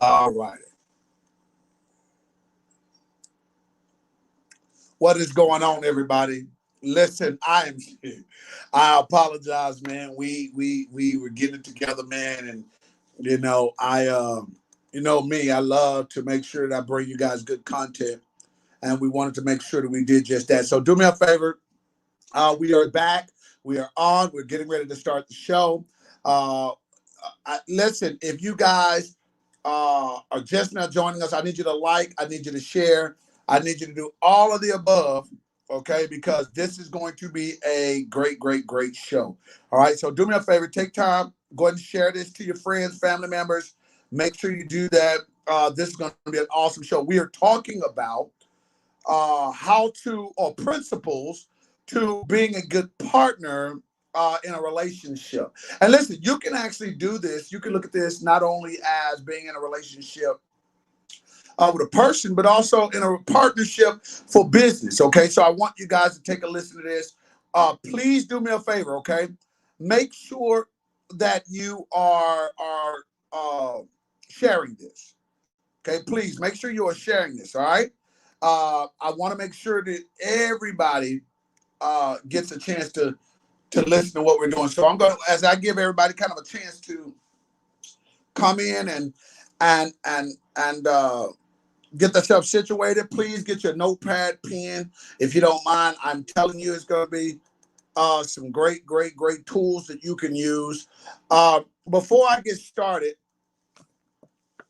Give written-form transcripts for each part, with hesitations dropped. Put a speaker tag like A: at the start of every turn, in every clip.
A: All right. What is going on, everybody? Listen, I apologize, man. We were getting it together, man, and you know me, I love to make sure that I bring you guys good content, and we wanted to make sure that we did just that. So do me a favor. We are back. We are on. We're getting ready to start the show. Uh, Listen, if you guys are just now joining us, I need you to like, I need you to share, I need you to do all of the above, okay? Because this is going to be a great, great, great show. All right, so do me a favor, take time, go ahead and share this to your friends, family members. Make sure you do that. This is going to be an awesome show. We are talking about how to, or principles to being a good partner in a relationship. And listen, you can actually do this. You can look at this not only as being in a relationship with a person, but also in a partnership for business. Okay, so I want you guys to take a listen to this. Please do me a favor. Okay, make sure that you are sharing this. Okay, please make sure you are sharing this. All right. I want to make sure that everybody gets a chance to listen to what we're doing. So I'm going to, as I give everybody kind of a chance to come in and get themselves situated. Please get your notepad, pen, if you don't mind. I'm telling you, it's going to be some great, great, great tools that you can use. Before I get started,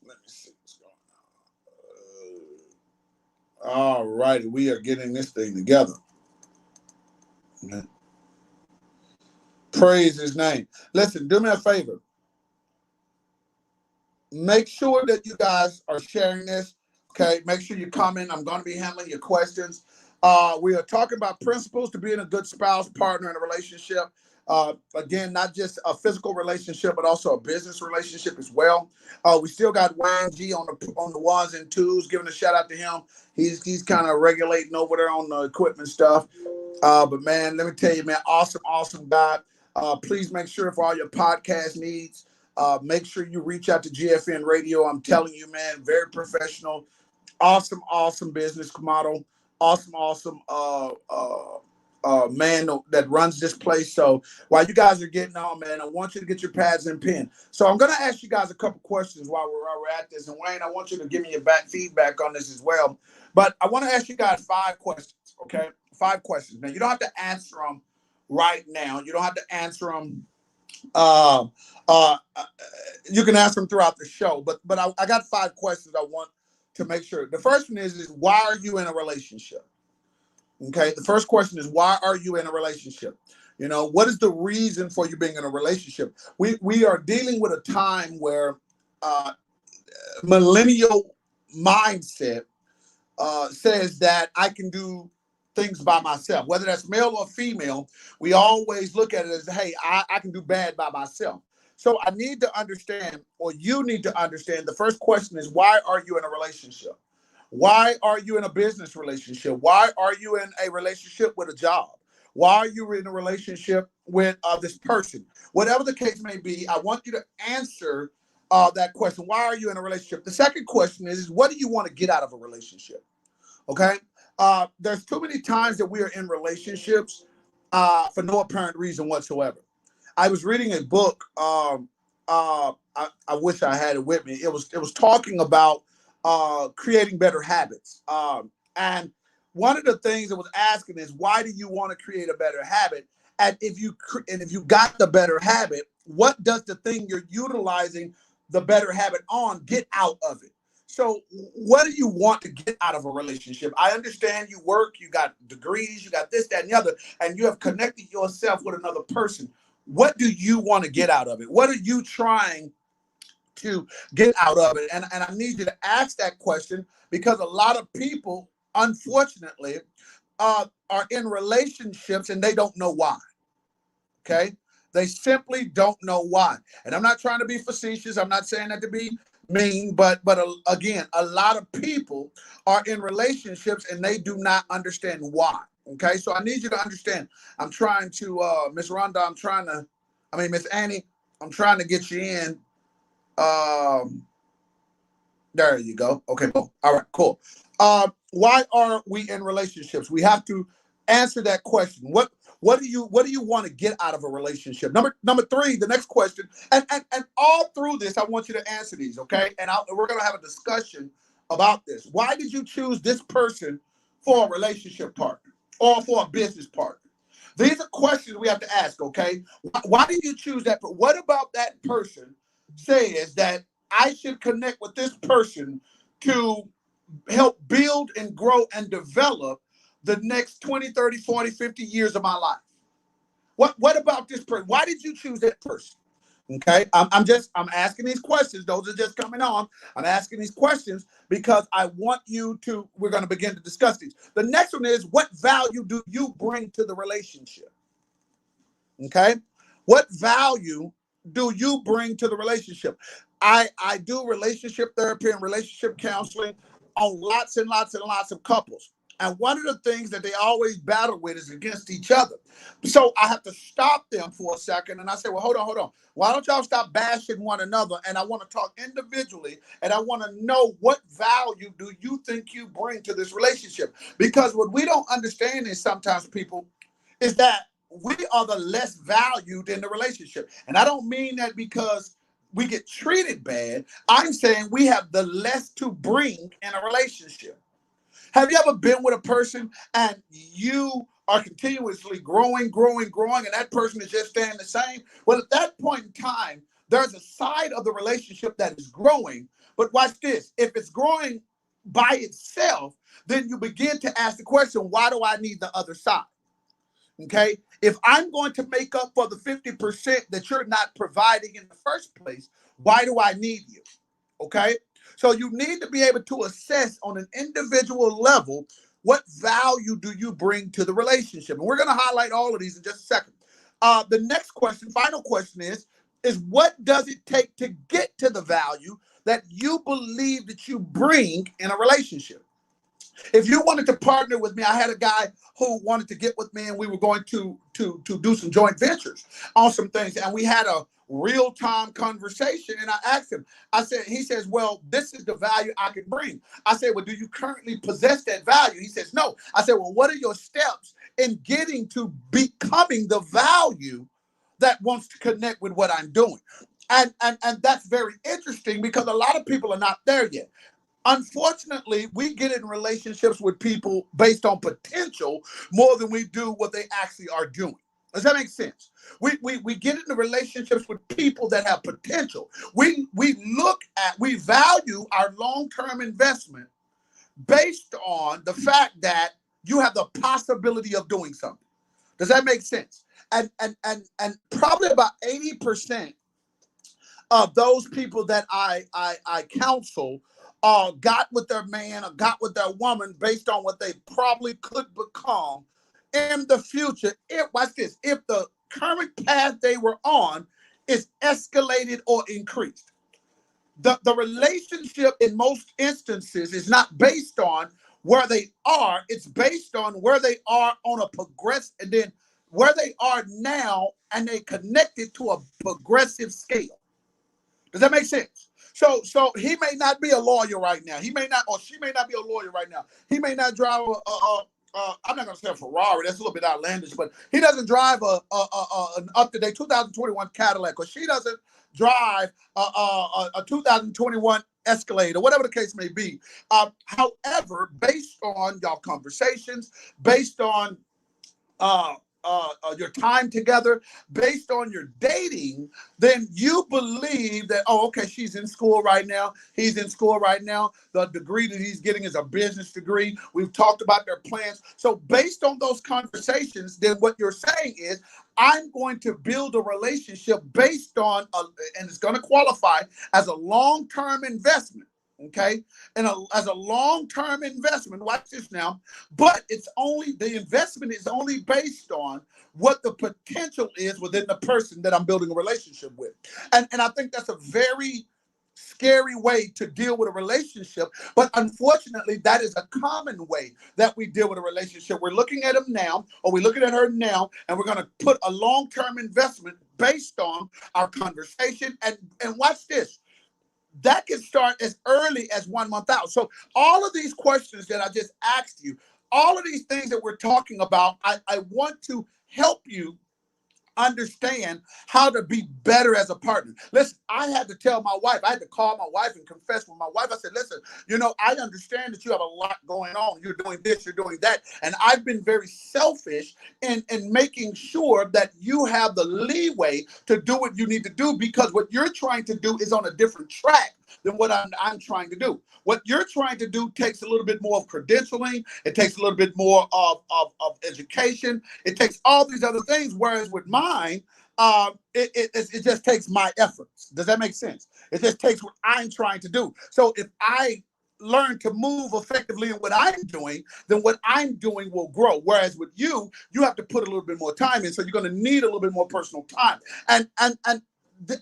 A: let me see what's going on. All righty, we are getting this thing together. Okay. Praise his name. Listen, do me a favor. Make sure that you guys are sharing this. Okay. Make sure you comment. I'm going to be handling your questions. We are talking about principles to being a good spouse, partner in a relationship. Again, not just a physical relationship, but also a business relationship as well. We still got Wayne G on the ones and twos. Giving a shout out to him. He's kind of regulating over there on the equipment stuff. But man, let me tell you, man, awesome, awesome guy. Please make sure for all your podcast needs, make sure you reach out to GFN Radio. I'm telling you, man, very professional, awesome, awesome business model, awesome, awesome man that runs this place. So while you guys are getting on, man, I want you to get your pads and pen. So I'm going to ask you guys a couple questions while we're at this. And Wayne, I want you to give me your feedback on this as well. But I want to ask you guys 5 questions, okay? 5 questions. Now, you don't have to answer them right now. You don't have to answer them. Uh, uh, you can ask them throughout the show. But I got 5 questions I want to make sure. The first one is why are you in a relationship? Okay. The first question is, why are you in a relationship? You know, what is the reason for you being in a relationship? We are dealing with a time where millennial mindset says that I can do things by myself, whether that's male or female. We always look at it as, hey, I can do bad by myself. So I need to understand, or you need to understand, the first question is, why are you in a relationship? Why are you in a business relationship? Why are you in a relationship with a job? Why are you in a relationship with this person? Whatever the case may be, I want you to answer that question. Why are you in a relationship? The second question is what do you want to get out of a relationship? Okay. There's too many times that we are in relationships for no apparent reason whatsoever. I was reading a book. I wish I had it with me. It was talking about creating better habits. And one of the things it was asking is, why do you want to create a better habit? And if you got the better habit, what does the thing you're utilizing the better habit on get out of it? So what do you want to get out of a relationship? I understand you work, you got degrees, you got this, that, and the other, and you have connected yourself with another person. What do you want to get out of it? What are you trying to get out of it? And I need you to ask that question because a lot of people, unfortunately, are in relationships and they don't know why. Okay? They simply don't know why. And I'm not trying to be facetious. I'm not saying that to be mean, but again, a lot of people are in relationships and they do not understand why. Okay, so I need you to understand. I'm trying to, Miss Rhonda, Miss Annie, I'm trying to get you in. There you go. Okay, cool. All right, cool. Why are we in relationships? We have to answer that question. What do you want to get out of a relationship? Number three, the next question, and all through this, I want you to answer these, okay? And we're gonna have a discussion about this. Why did you choose this person for a relationship partner or for a business partner? These are questions we have to ask, okay? Why did you choose that? What about that person says that I should connect with this person to help build and grow and develop the next 20, 30, 40, 50 years of my life? What about this person? Why did you choose that person? Okay, I'm asking these questions. Those are just coming on. I'm asking these questions because I want you to, we're going to begin to discuss these. The next one is, what value do you bring to the relationship? Okay, what value do you bring to the relationship? I do relationship therapy and relationship counseling on lots and lots and lots of couples. And one of the things that they always battle with is against each other. So I have to stop them for a second. And I say, well, hold on. Why don't y'all stop bashing one another? And I want to talk individually. And I want to know, what value do you think you bring to this relationship? Because what we don't understand is sometimes, people, is that we are the less valued in the relationship. And I don't mean that because we get treated bad. I'm saying we have the less to bring in a relationship. Have you ever been with a person and you are continuously growing, and that person is just staying the same? Well, at that point in time, there's a side of the relationship that is growing. But watch this. If it's growing by itself, then you begin to ask the question, why do I need the other side? Okay, if I'm going to make up for the 50% that you're not providing in the first place, why do I need you? Okay, so you need to be able to assess on an individual level, what value do you bring to the relationship? And we're going to highlight all of these in just a second. The next question, final question is what does it take to get to the value that you believe that you bring in a relationship? If you wanted to partner with me, I had a guy who wanted to get with me, and we were going to do some joint ventures on some things. And we had a real-time conversation. And I asked him, he says, well, this is the value I can bring. I said, well, do you currently possess that value? He says, no. I said, well, what are your steps in getting to becoming the value that wants to connect with what I'm doing? And that's very interesting because a lot of people are not there yet. Unfortunately, we get in relationships with people based on potential more than we do what they actually are doing. Does that make sense? We get into relationships with people that have potential. We value our long-term investment based on the fact that you have the possibility of doing something. Does that make sense? And probably about 80% of those people that I counsel got with their man or got with their woman based on what they probably could become in the future. Watch this, if the current path they were on is escalated or increased. The relationship in most instances is not based on where they are, it's based on where they are on a progress, and then where they are now, and they connected to a progressive scale. Does that make sense? So he may not be a lawyer right now. He may not, or she may not be a lawyer right now. He may not drive I'm not going to say a Ferrari. That's a little bit outlandish, but he doesn't drive an up-to-date 2021 Cadillac, or she doesn't drive a 2021 Escalade, or whatever the case may be. However, based on y'all conversations, based on your time together, based on your dating, then you believe that, oh, okay, she's in school right now. He's in school right now. The degree that he's getting is a business degree. We've talked about their plans. So based on those conversations, then what you're saying is, I'm going to build a relationship based on, and it's going to qualify as a long-term investment. Okay, and as a long-term investment, watch this now, but the investment is only based on what the potential is within the person that I'm building a relationship with. And I think that's a very scary way to deal with a relationship, but unfortunately, that is a common way that we deal with a relationship. We're looking at him now, or we're looking at her now, and we're going to put a long-term investment based on our conversation. And watch this. that can start as early as 1 month out. So all of these questions that I just asked you, all of these things that we're talking about, I want to help you understand how to be better as a partner. Listen, I had to tell my wife, I had to call my wife and confess with my wife. I said, listen, I understand that you have a lot going on. You're doing this, you're doing that. And I've been very selfish in making sure that you have the leeway to do what you need to do, because what you're trying to do is on a different track than what I'm trying to do. What you're trying to do takes a little bit more of credentialing. It takes a little bit more of education. It takes all these other things. Whereas with mine, it just takes my efforts. Does that make sense? It just takes what I'm trying to do. So if I learn to move effectively in what I'm doing, then what I'm doing will grow. Whereas with you have to put a little bit more time in. So you're going to need a little bit more personal time. And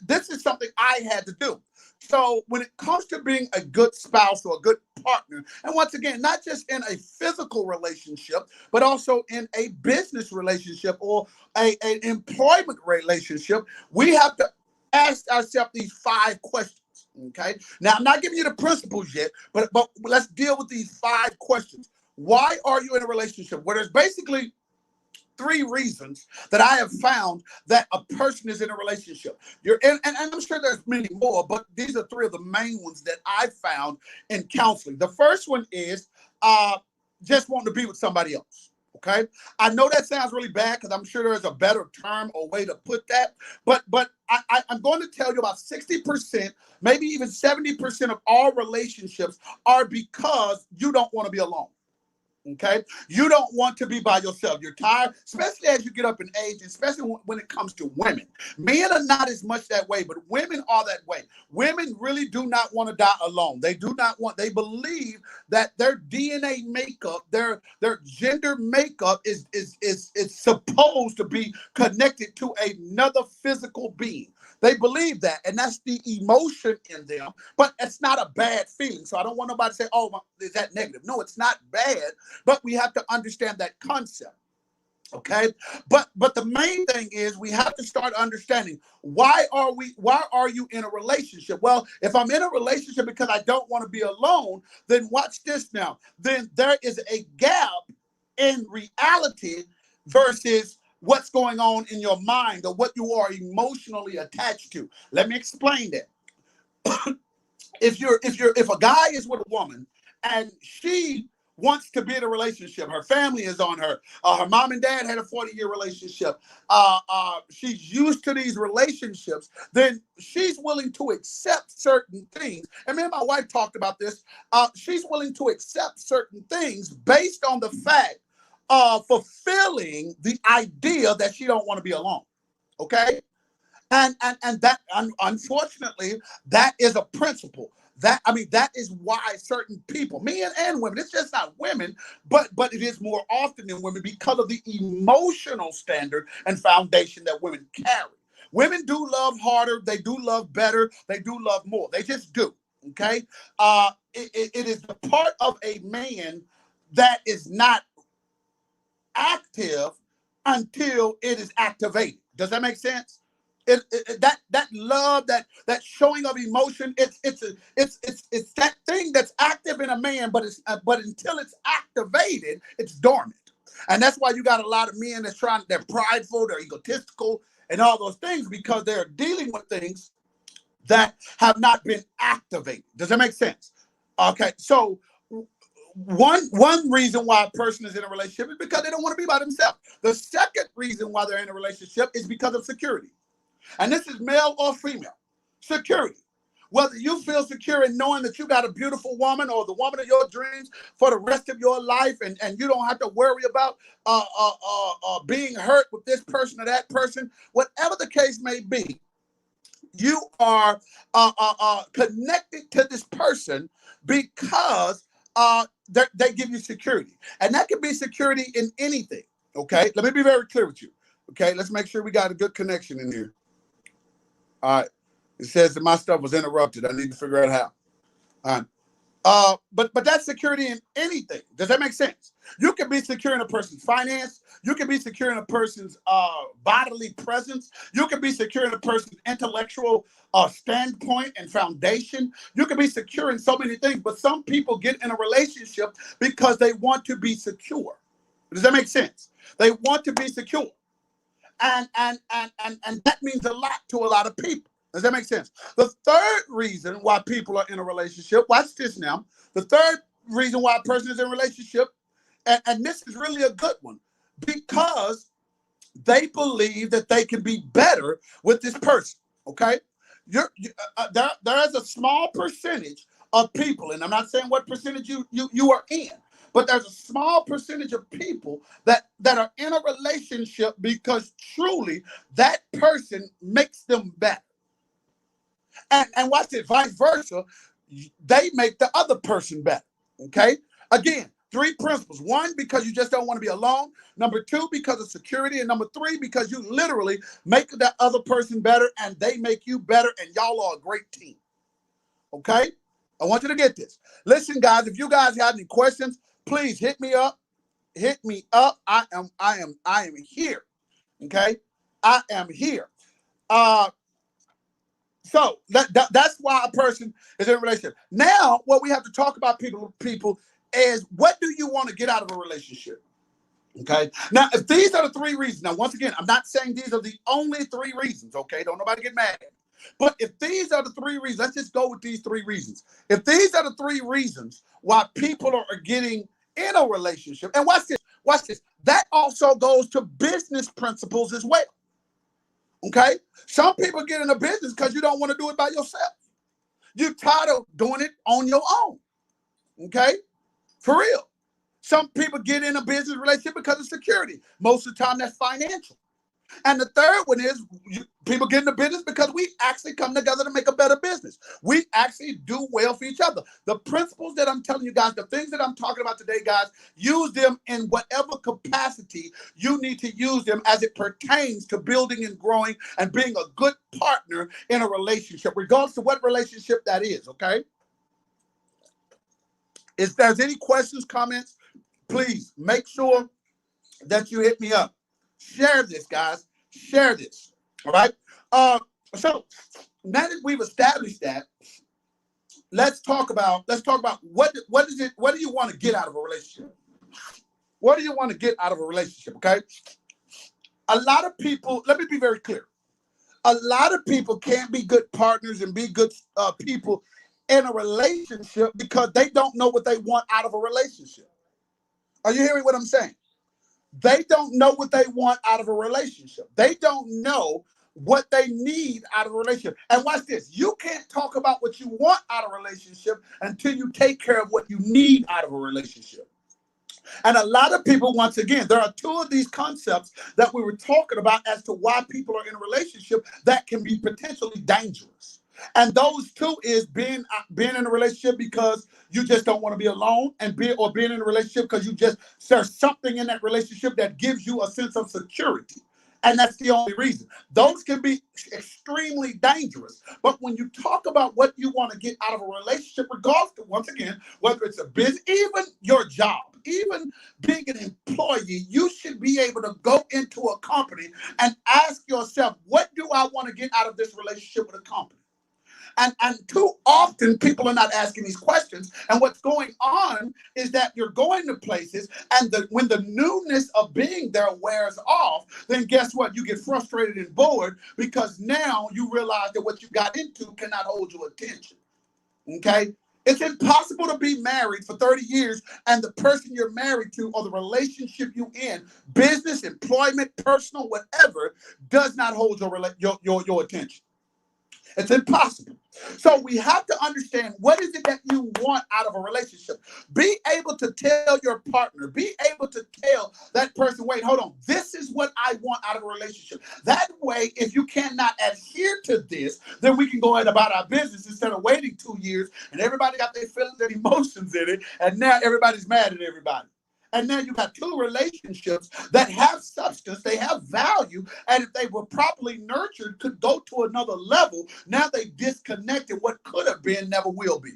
A: this is something I had to do. So when it comes to being a good spouse or a good partner, and once again, not just in a physical relationship, but also in a business relationship or an employment relationship, we have to ask ourselves these 5 questions. Okay. Now, I'm not giving you the principles yet, but let's deal with these 5 questions. Why are you in a relationship? Well, there's basically 3 reasons that I have found that a person is in a relationship. And I'm sure there's many more, but these are 3 of the main ones that I found in counseling. The first one is just wanting to be with somebody else. Okay, I know that sounds really bad because I'm sure there's a better term or way to put that, but I'm going to tell you about 60%, maybe even 70% of all relationships are because you don't want to be alone. Okay, you don't want to be by yourself. You're tired, especially as you get up in age, especially when it comes to women. Men are not as much that way, but women are that way. Women really do not want to die alone. They do not want. They believe that their DNA makeup, their gender makeup is supposed to be connected to another physical being. They believe that, and that's the emotion in them, but it's not a bad feeling. So I don't want nobody to say, oh, is that negative? No, it's not bad, but we have to understand that concept. Okay, but the main thing is we have to start understanding why are you in a relationship? Well, if I'm in a relationship because I don't want to be alone, then watch this now. Then there is a gap in reality versus what's going on in your mind or what you are emotionally attached to. Let me explain that. If a guy is with a woman and she wants to be in a relationship, her family is on her. Her mom and dad had a 40-year relationship. She's used to these relationships. Then she's willing to accept certain things. And me and my wife talked about this. She's willing to accept certain things based on the fact fulfilling the idea that she don't want to be alone. Okay, and that unfortunately that is a principle. That is why certain people, men and women, it's just not women, but it is more often than women because of the emotional standard and foundation that women carry. Women do love harder, they do love better, they do love more. They just do. Okay, it is the part of a man that is not active until it is activated. Does that make sense? That love, that showing of emotion, it's that thing that's active in a man, but until it's activated, it's dormant. And that's why you got a lot of men they're prideful, they're egotistical, and all those things because they're dealing with things that have not been activated. Does that make sense? Okay, so one reason why a person is in a relationship is because they don't want to be by themselves. The second reason why they're in a relationship is because of security. And this is male or female. Security. Whether you feel secure in knowing that you got a beautiful woman or the woman of your dreams for the rest of your life, and you don't have to worry about being hurt with this person or that person, whatever the case may be, you are connected to this person because they give you security. And that can be security in anything. Okay, let me be very clear with you. Okay, let's make sure we got a good connection in here. All right, it says that my stuff was interrupted. I need to figure out how. All right, But that's security in anything. Does that make sense? You can be secure in a person's finance. You can be secure in a person's bodily presence. You can be secure in a person's intellectual standpoint and foundation. You can be secure in so many things. But some people get in a relationship because they want to be secure. Does that make sense? They want to be secure, and that means a lot to a lot of people. Does that make sense? The third reason why people are in a relationship, watch this now. The third reason why a person is in a relationship, and this is really a good one, because they believe that they can be better with this person. Okay, there is a small percentage of people, and I'm not saying what percentage you are in, but there's a small percentage of people that are in a relationship because truly that person makes them better. And watch it, vice versa, they make the other person better. Okay. Again, three principles. One, because you just don't want to be alone. Number two, because of security. And number three, because you literally make that other person better and they make you better, and y'all are a great team. Okay. I want you to get this. Listen, guys, if you guys have any questions, please hit me up. Hit me up. I am here. Okay. I am here. So that's why a person is in a relationship. Now, what we have to talk about, people, is what do you want to get out of a relationship? Okay. Now, if these are the three reasons, now, once again, I'm not saying these are the only three reasons. Okay. Don't nobody get mad. But if these are the three reasons, let's just go with these three reasons. If these are the three reasons why people are getting in a relationship, and watch this, that also goes to business principles as well. Okay. Some people get in a business because you don't want to do it by yourself. You're tired of doing it on your own. Okay. For real. Some people get in a business relationship because of security. Most of the time, that's financial. And the third one is people get into business because we actually come together to make a better business. We actually do well for each other. The principles that I'm telling you guys, the things that I'm talking about today, guys, use them in whatever capacity you need to use them as it pertains to building and growing and being a good partner in a relationship, regardless of what relationship that is, okay? If there's any questions, comments, please make sure that you hit me up. Share this, guys. Share this. All right. So now that we've established that, let's talk about what is it? What do you want to get out of a relationship? What do you want to get out of a relationship? Okay. A lot of people. Let me be very clear. A lot of people can't be good partners and be good people in a relationship because they don't know what they want out of a relationship. Are you hearing what I'm saying? They don't know what they want out of a relationship. They don't know what they need out of a relationship. And watch this. You can't talk about what you want out of a relationship until you take care of what you need out of a relationship. And a lot of people, once again, there are two of these concepts that we were talking about as to why people are in a relationship that can be potentially dangerous. And those two is being in a relationship because you just don't want to be alone, and being in a relationship because there's something in that relationship that gives you a sense of security. And that's the only reason. Those can be extremely dangerous. But when you talk about what you want to get out of a relationship, regardless of, once again, whether it's a business, even your job, even being an employee, you should be able to go into a company and ask yourself, what do I want to get out of this relationship with a company? And too often people are not asking these questions. And what's going on is that you're going to places, and when the newness of being there wears off, then guess what? You get frustrated and bored because now you realize that what you got into cannot hold your attention. Okay? It's impossible to be married for 30 years and the person you're married to or the relationship you in, business, employment, personal, whatever, does not hold your attention. It's impossible. So we have to understand, what is it that you want out of a relationship? Be able to tell your partner, be able to tell that person, wait, hold on, this is what I want out of a relationship. That way, if you cannot adhere to this, then we can go ahead about our business instead of waiting 2 years and everybody got their feelings and emotions in it, and now everybody's mad at everybody. And now you got two relationships that have substance, they have value, and if they were properly nurtured, could go to another level. Now they disconnected. What could have been never will be.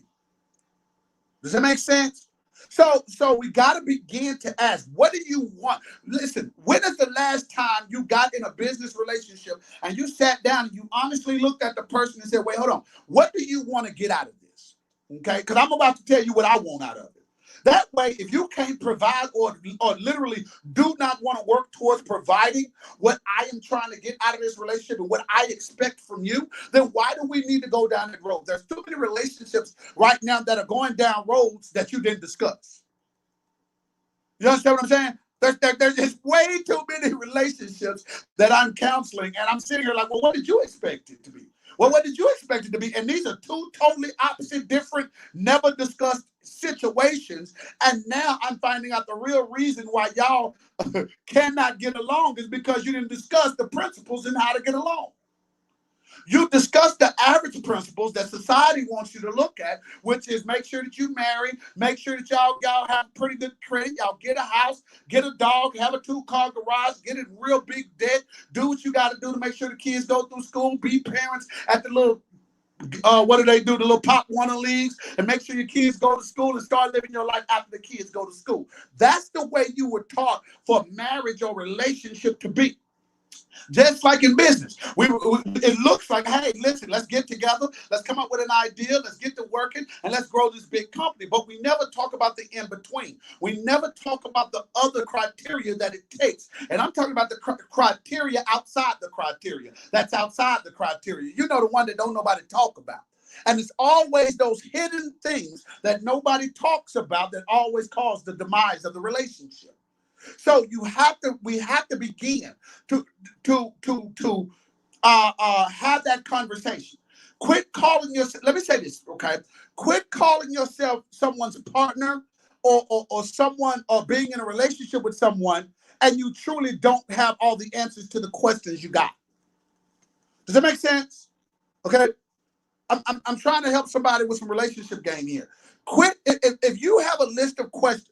A: Does that make sense? So we got to begin to ask, what do you want? Listen, when is the last time you got in a business relationship and you sat down and you honestly looked at the person and said, wait, hold on, what do you want to get out of this? Okay, because I'm about to tell you what I want out of it. That way, if you can't provide or literally do not want to work towards providing what I am trying to get out of this relationship and what I expect from you, then why do we need to go down that road? There's too many relationships right now that are going down roads that you didn't discuss. You understand what I'm saying? There's just way too many relationships that I'm counseling, and I'm sitting here like, well, what did you expect it to be? Well, what did you expect it to be? And these are two totally opposite, different, never discussed situations. And now I'm finding out the real reason why y'all cannot get along is because you didn't discuss the principles and how to get along. You discuss the average principles that society wants you to look at, which is make sure that you marry, make sure that y'all have pretty good credit, y'all get a house, get a dog, have a 2-car garage, get in real big debt, do what you got to do to make sure the kids go through school, be parents at the little what do they do? The little Pop Warner leagues, and make sure your kids go to school and start living your life after the kids go to school. That's the way you were taught for marriage or relationship to be. Just like in business, it looks like, hey, listen, let's get together, let's come up with an idea, let's get to working, and let's grow this big company. But we never talk about the in between. We never talk about the other criteria that it takes. And I'm talking about the criteria outside the criteria. That's outside the criteria. You know, the one that don't nobody talk about. And it's always those hidden things that nobody talks about that always cause the demise of the relationship. So we have to begin to have that conversation. Quit calling yourself, let me say this, okay? Quit calling yourself someone's partner or someone, or being in a relationship with someone, and you truly don't have all the answers to the questions you got. Does that make sense? Okay. I'm trying to help somebody with some relationship game here. Quit if you have a list of questions.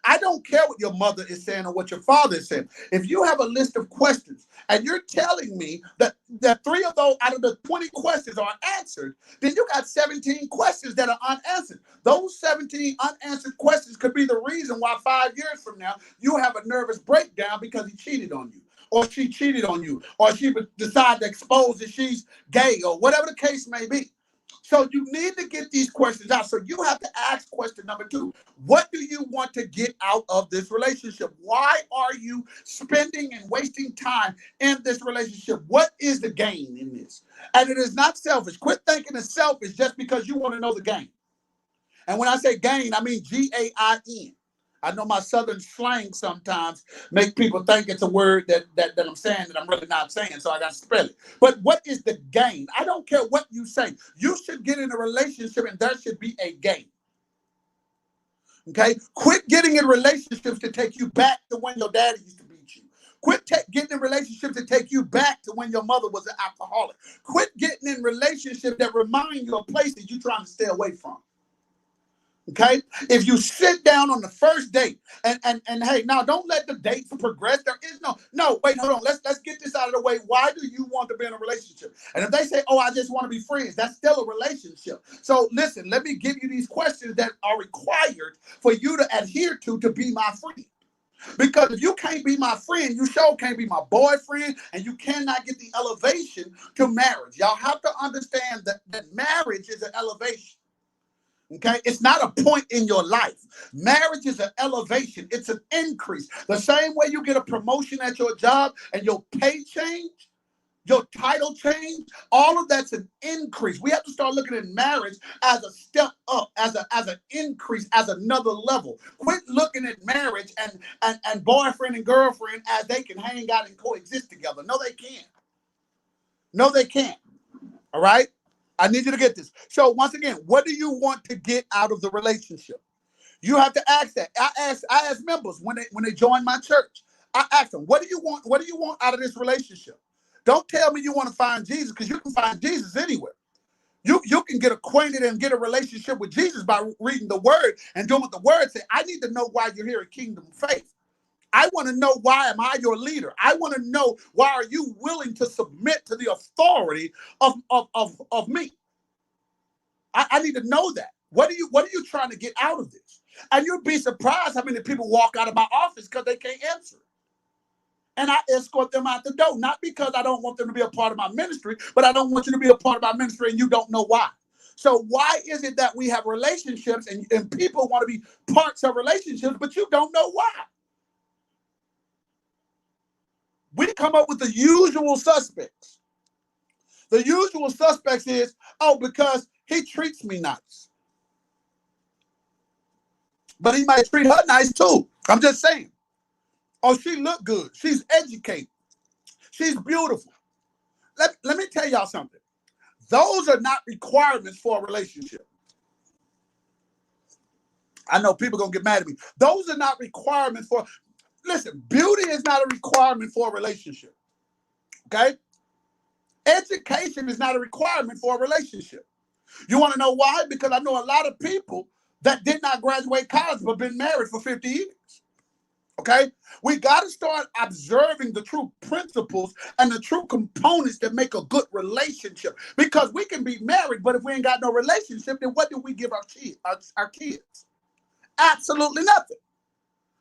A: I don't care what your mother is saying or what your father is saying. If you have a list of questions and you're telling me that 3 of those out of the 20 questions are answered, then you got 17 questions that are unanswered. Those 17 unanswered questions could be the reason why 5 years from now you have a nervous breakdown because he cheated on you, or she cheated on you, or she would decide to expose that she's gay, or whatever the case may be. So you need to get these questions out. So you have to ask question number 2. What do you want to get out of this relationship? Why are you spending and wasting time in this relationship? What is the gain in this? And it is not selfish. Quit thinking it's selfish just because you want to know the gain. And when I say gain, I mean Gain. I know my southern slang sometimes make people think it's a word that I'm saying that I'm really not saying, so I got to spell it. But what is the gain? I don't care what you say. You should get in a relationship and there should be a gain. Okay? Quit getting in relationships to take you back to when your daddy used to beat you. Quit getting in relationships to take you back to when your mother was an alcoholic. Quit getting in relationships that remind you of places you're trying to stay away from. Okay, if you sit down on the first date and hey, now don't let the dates progress. There is no wait, hold on. Let's get this out of the way. Why do you want to be in a relationship? And if they say, oh, I just want to be friends, that's still a relationship. So listen, let me give you these questions that are required for you to adhere to be my friend. Because if you can't be my friend, you sure can't be my boyfriend, and you cannot get the elevation to marriage. Y'all have to understand that marriage is an elevation. Okay, it's not a point in your life. Marriage is an elevation. It's an increase. The same way you get a promotion at your job and your pay change, your title change, all of that's an increase. We have to start looking at marriage as a step up, as an increase, as another level. Quit looking at marriage and boyfriend and girlfriend as they can hang out and coexist together. No, they can't. No, they can't. All right? I need you to get this. So once again, what do you want to get out of the relationship? You have to ask that. I ask members when they join my church. I ask them, what do you want? What do you want out of this relationship? Don't tell me you want to find Jesus, because you can find Jesus anywhere. You can get acquainted and get a relationship with Jesus by reading the word and doing what the word says. I need to know why you're here at Kingdom Faith. I want to know, why am I your leader? I want to know, why are you willing to submit to the authority of me? I need to know that. What are you trying to get out of this? And you'd be surprised how many people walk out of my office because they can't answer. And I escort them out the door, not because I don't want them to be a part of my ministry, but I don't want you to be a part of my ministry and you don't know why. So why is it that we have relationships and people want to be parts of relationships, but you don't know why? We come up with the usual suspects. The usual suspects is, oh, because he treats me nice. But he might treat her nice too. I'm just saying. Oh, she look good. She's educated. She's beautiful. Let me tell y'all something. Those are not requirements for a relationship. I know people are going to get mad at me. Those are not requirements for, listen, beauty is not a requirement for a relationship. Okay? Education is not a requirement for a relationship. You want to know why? Because I know a lot of people that did not graduate college but been married for 50 years. Okay? We got to start observing the true principles and the true components that make a good relationship. Because we can be married, but if we ain't got no relationship, then what do we give our kids? Absolutely nothing.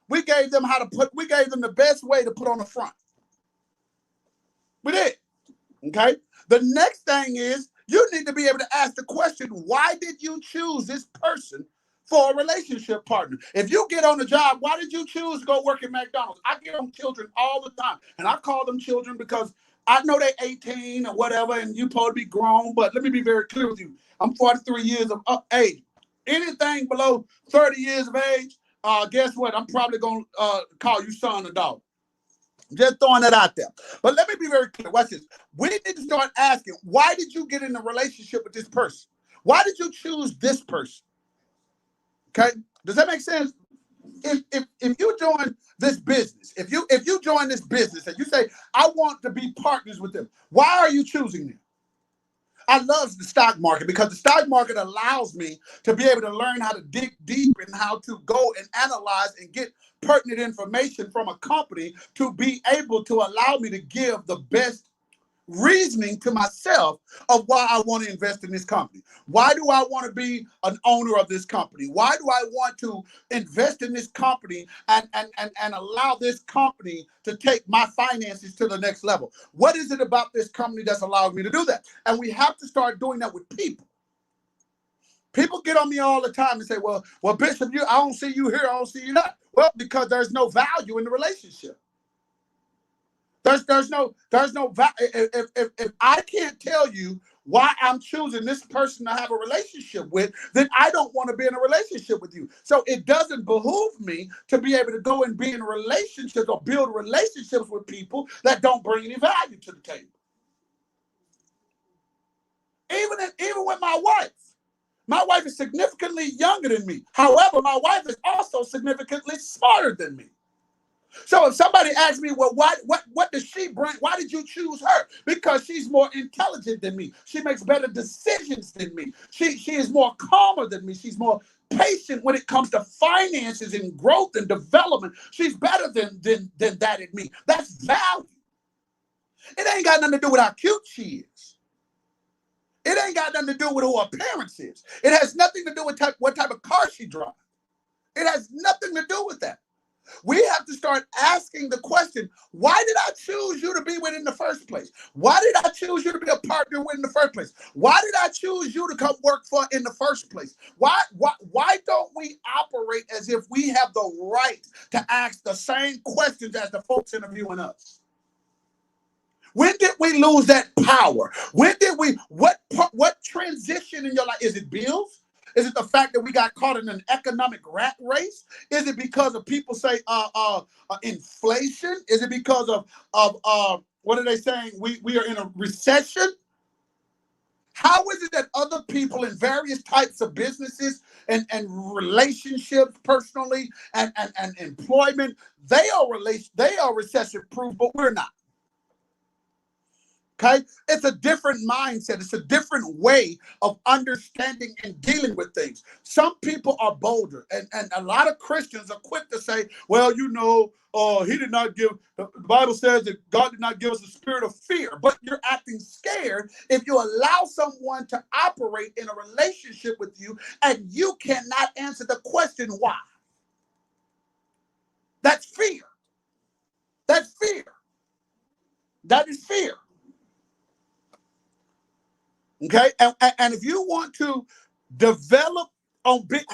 A: We gave them the best way to put on the front. We did. Okay? The next thing is you need to be able to ask the question, why did you choose this person for a relationship partner? If you get on the job, why did you choose to go work at McDonald's? I get on children all the time, and I call them children because I know they're 18 or whatever, and you're supposed to be grown, but let me be very clear with you. I'm 43 years of age. Anything below 30 years of age, guess what? I'm probably going to call you son or daughter. Just throwing that out there. But let me be very clear. Watch this. We need to start asking, why did you get in a relationship with this person? Why did you choose this person? Okay? Does that make sense? If you join this business, if you join this business and you say, I want to be partners with them, why are you choosing them? I love the stock market because the stock market allows me to be able to learn how to dig deep and how to go and analyze and get pertinent information from a company to be able to allow me to give the best reasoning to myself of why I want to invest in this company. Why do I want to be an owner of this company? Why do I want to invest in this company and allow this company to take my finances to the next level? What is it about this company that's allowing me to do that? And we have to start doing that with people. People get on me all the time and say, well, Bishop, I don't see you here, I don't see you there. Well, because there's no value in the relationship. There's no value. If I can't tell you why I'm choosing this person to have a relationship with, then I don't want to be in a relationship with you. So it doesn't behoove me to be able to go and be in relationships or build relationships with people that don't bring any value to the table. Even with my wife. My wife is significantly younger than me. However, my wife is also significantly smarter than me. So if somebody asks me, well, what does she bring? Why did you choose her? Because she's more intelligent than me. She makes better decisions than me. She is more calmer than me. She's more patient when it comes to finances and growth and development. She's better than that in me. That's value. It ain't got nothing to do with how cute she is. It ain't got nothing to do with who her parents is. It has nothing to do with what type of car she drives. It has nothing to do with that. We have to start asking the question, why did I choose you to be with in the first place? Why did I choose you to be a partner with in the first place? Why did I choose you to come work for in the first place? Why don't we operate as if we have the right to ask the same questions as the folks interviewing us? When did we lose that power? When did we, what transition in your life? Is it bills? Is it the fact that we got caught in an economic rat race? Is it because of people say inflation? Is it because of what are they saying? We are in a recession? How is it that other people in various types of businesses and relationships personally and employment, they are recession proof, but we're not? Okay, it's a different mindset. It's a different way of understanding and dealing with things. Some people are bolder, and a lot of Christians are quick to say, well, he did not give, the Bible says that God did not give us a spirit of fear, but you're acting scared if you allow someone to operate in a relationship with you and you cannot answer the question why. That's fear. That's fear. That is fear. Okay, and if you want to develop on big,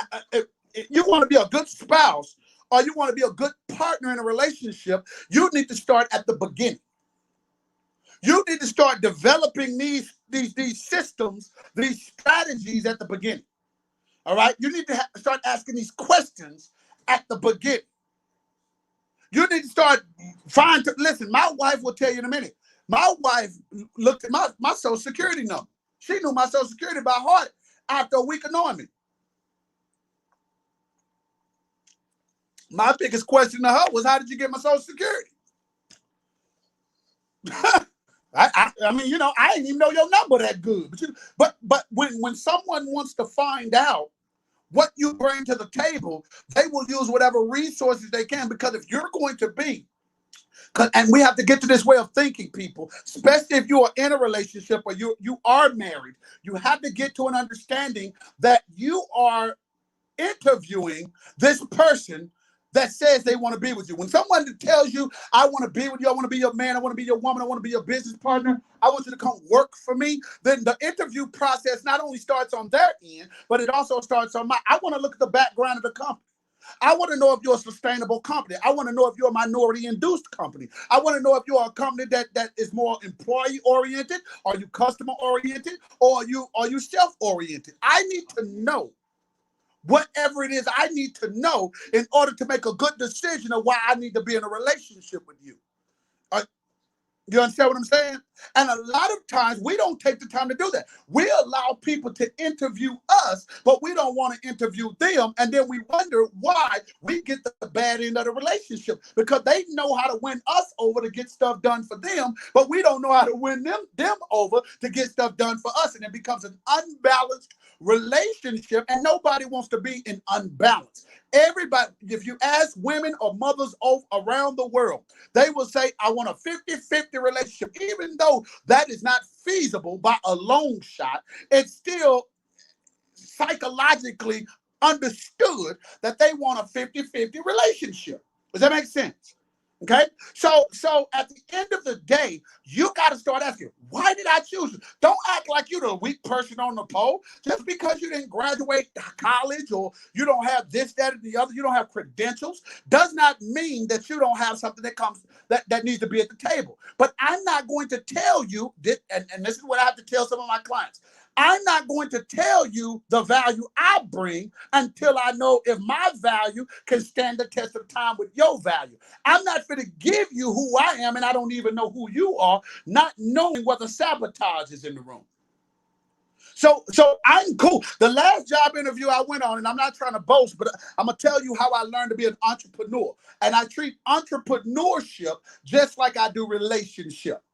A: you want to be a good spouse or you want to be a good partner in a relationship, you need to start at the beginning. You need to start developing these systems, these strategies at the beginning. All right, you need to start asking these questions at the beginning. You need to start listen. My wife will tell you in a minute. My wife looked at my social security number. She knew my social security by heart after a week of knowing me. My biggest question to her was, how did you get my social security? I mean, I didn't even know your number that good. But when someone wants to find out what you bring to the table, they will use whatever resources they can, because if you're going to be, and we have to get to this way of thinking, people, especially if you are in a relationship or you are married, you have to get to an understanding that you are interviewing this person that says they want to be with you. When someone tells you, I want to be with you, I want to be your man, I want to be your woman, I want to be your business partner, I want you to come work for me, then the interview process not only starts on their end, but it also starts on mine. I want to look at the background of the company. I want to know if you're a sustainable company. I want to know if you're a minority-induced company. I want to know if you're a company that is more employee-oriented, are you customer-oriented, or are you self-oriented? I need to know whatever it is I need to know in order to make a good decision of why I need to be in a relationship with you. You understand what I'm saying? And a lot of times we don't take the time to do that. We allow people to interview us, but we don't want to interview them. And then we wonder why we get the bad end of the relationship, because they know how to win us over to get stuff done for them, but we don't know how to win them over to get stuff done for us. And it becomes an unbalanced relationship, and nobody wants to be in unbalance. Everybody, if you ask women or mothers around the world, they will say, I want a 50-50 relationship. Even though that is not feasible by a long shot, it's still psychologically understood that they want a 50-50 relationship. Does that make sense? Okay, so at the end of the day, you got to start asking, why did I choose you? Don't act like you're the weak person on the pole. Just because you didn't graduate college, or you don't have this, that, and the other, you don't have credentials, does not mean that you don't have something that needs to be at the table. But I'm not going to tell you that, and this is what I have to tell some of my clients. I'm not going to tell you the value I bring until I know if my value can stand the test of time with your value. I'm not going to give you who I am, and I don't even know who you are, not knowing whether sabotage is in the room. So I'm cool. The last job interview I went on, and I'm not trying to boast, but I'm going to tell you how I learned to be an entrepreneur. And I treat entrepreneurship just like I do relationship.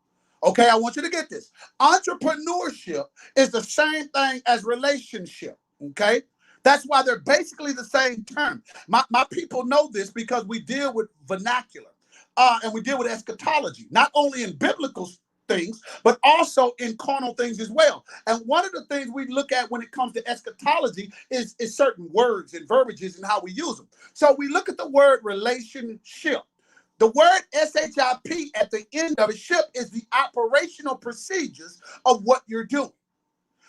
A: Okay, I want you to get this. Entrepreneurship is the same thing as relationship, okay? That's why they're basically the same term. My people know this because we deal with vernacular and we deal with eschatology, not only in biblical things, but also in carnal things as well. And one of the things we look at when it comes to eschatology is certain words and verbiages and how we use them. So we look at the word relationship. The word SHIP at the end of it, ship, is the operational procedures of what you're doing.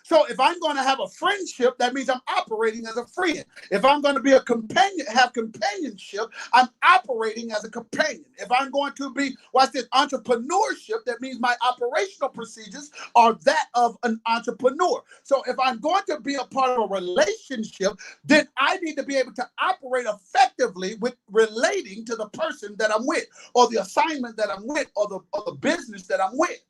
A: So if I'm going to have a friendship, that means I'm operating as a friend. If I'm going to be a companion, have companionship, I'm operating as a companion. If I'm going to be, watch this, entrepreneurship, that means my operational procedures are that of an entrepreneur. So if I'm going to be a part of a relationship, then I need to be able to operate effectively with relating to the person that I'm with, or the assignment that I'm with, or the business that I'm with.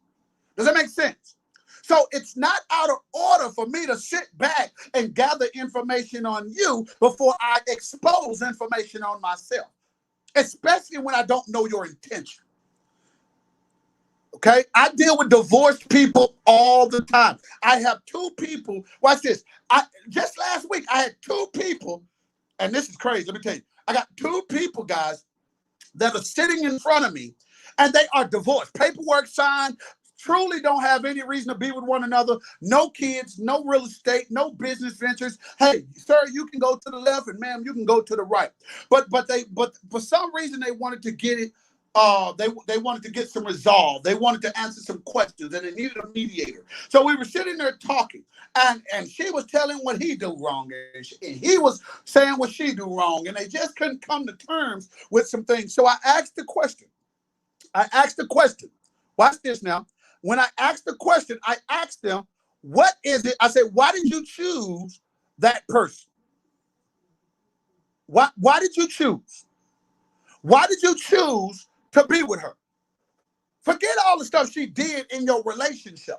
A: Does that make sense? So it's not out of order for me to sit back and gather information on you before I expose information on myself, especially when I don't know your intention. Okay, I deal with divorced people all the time. I have two people. Watch this. I just last week I had two people, and this is crazy. Let me tell you, I got two people, guys, that are sitting in front of me, and they are divorced, paperwork signed, truly don't have any reason to be with one another, no kids, no real estate, no business ventures. Hey, sir, you can go to the left, and ma'am, you can go to the right. But for some reason they wanted to get it. They wanted to get some resolve. They wanted to answer some questions, and they needed a mediator. So we were sitting there talking, and she was telling what he do wrong, and he was saying what she do wrong, and they just couldn't come to terms with some things. So I asked the question. Watch this now. When I asked the question, I asked them, what is it? I said, why did you choose that person? Why did you choose? Why did you choose to be with her? Forget all the stuff she did in your relationship.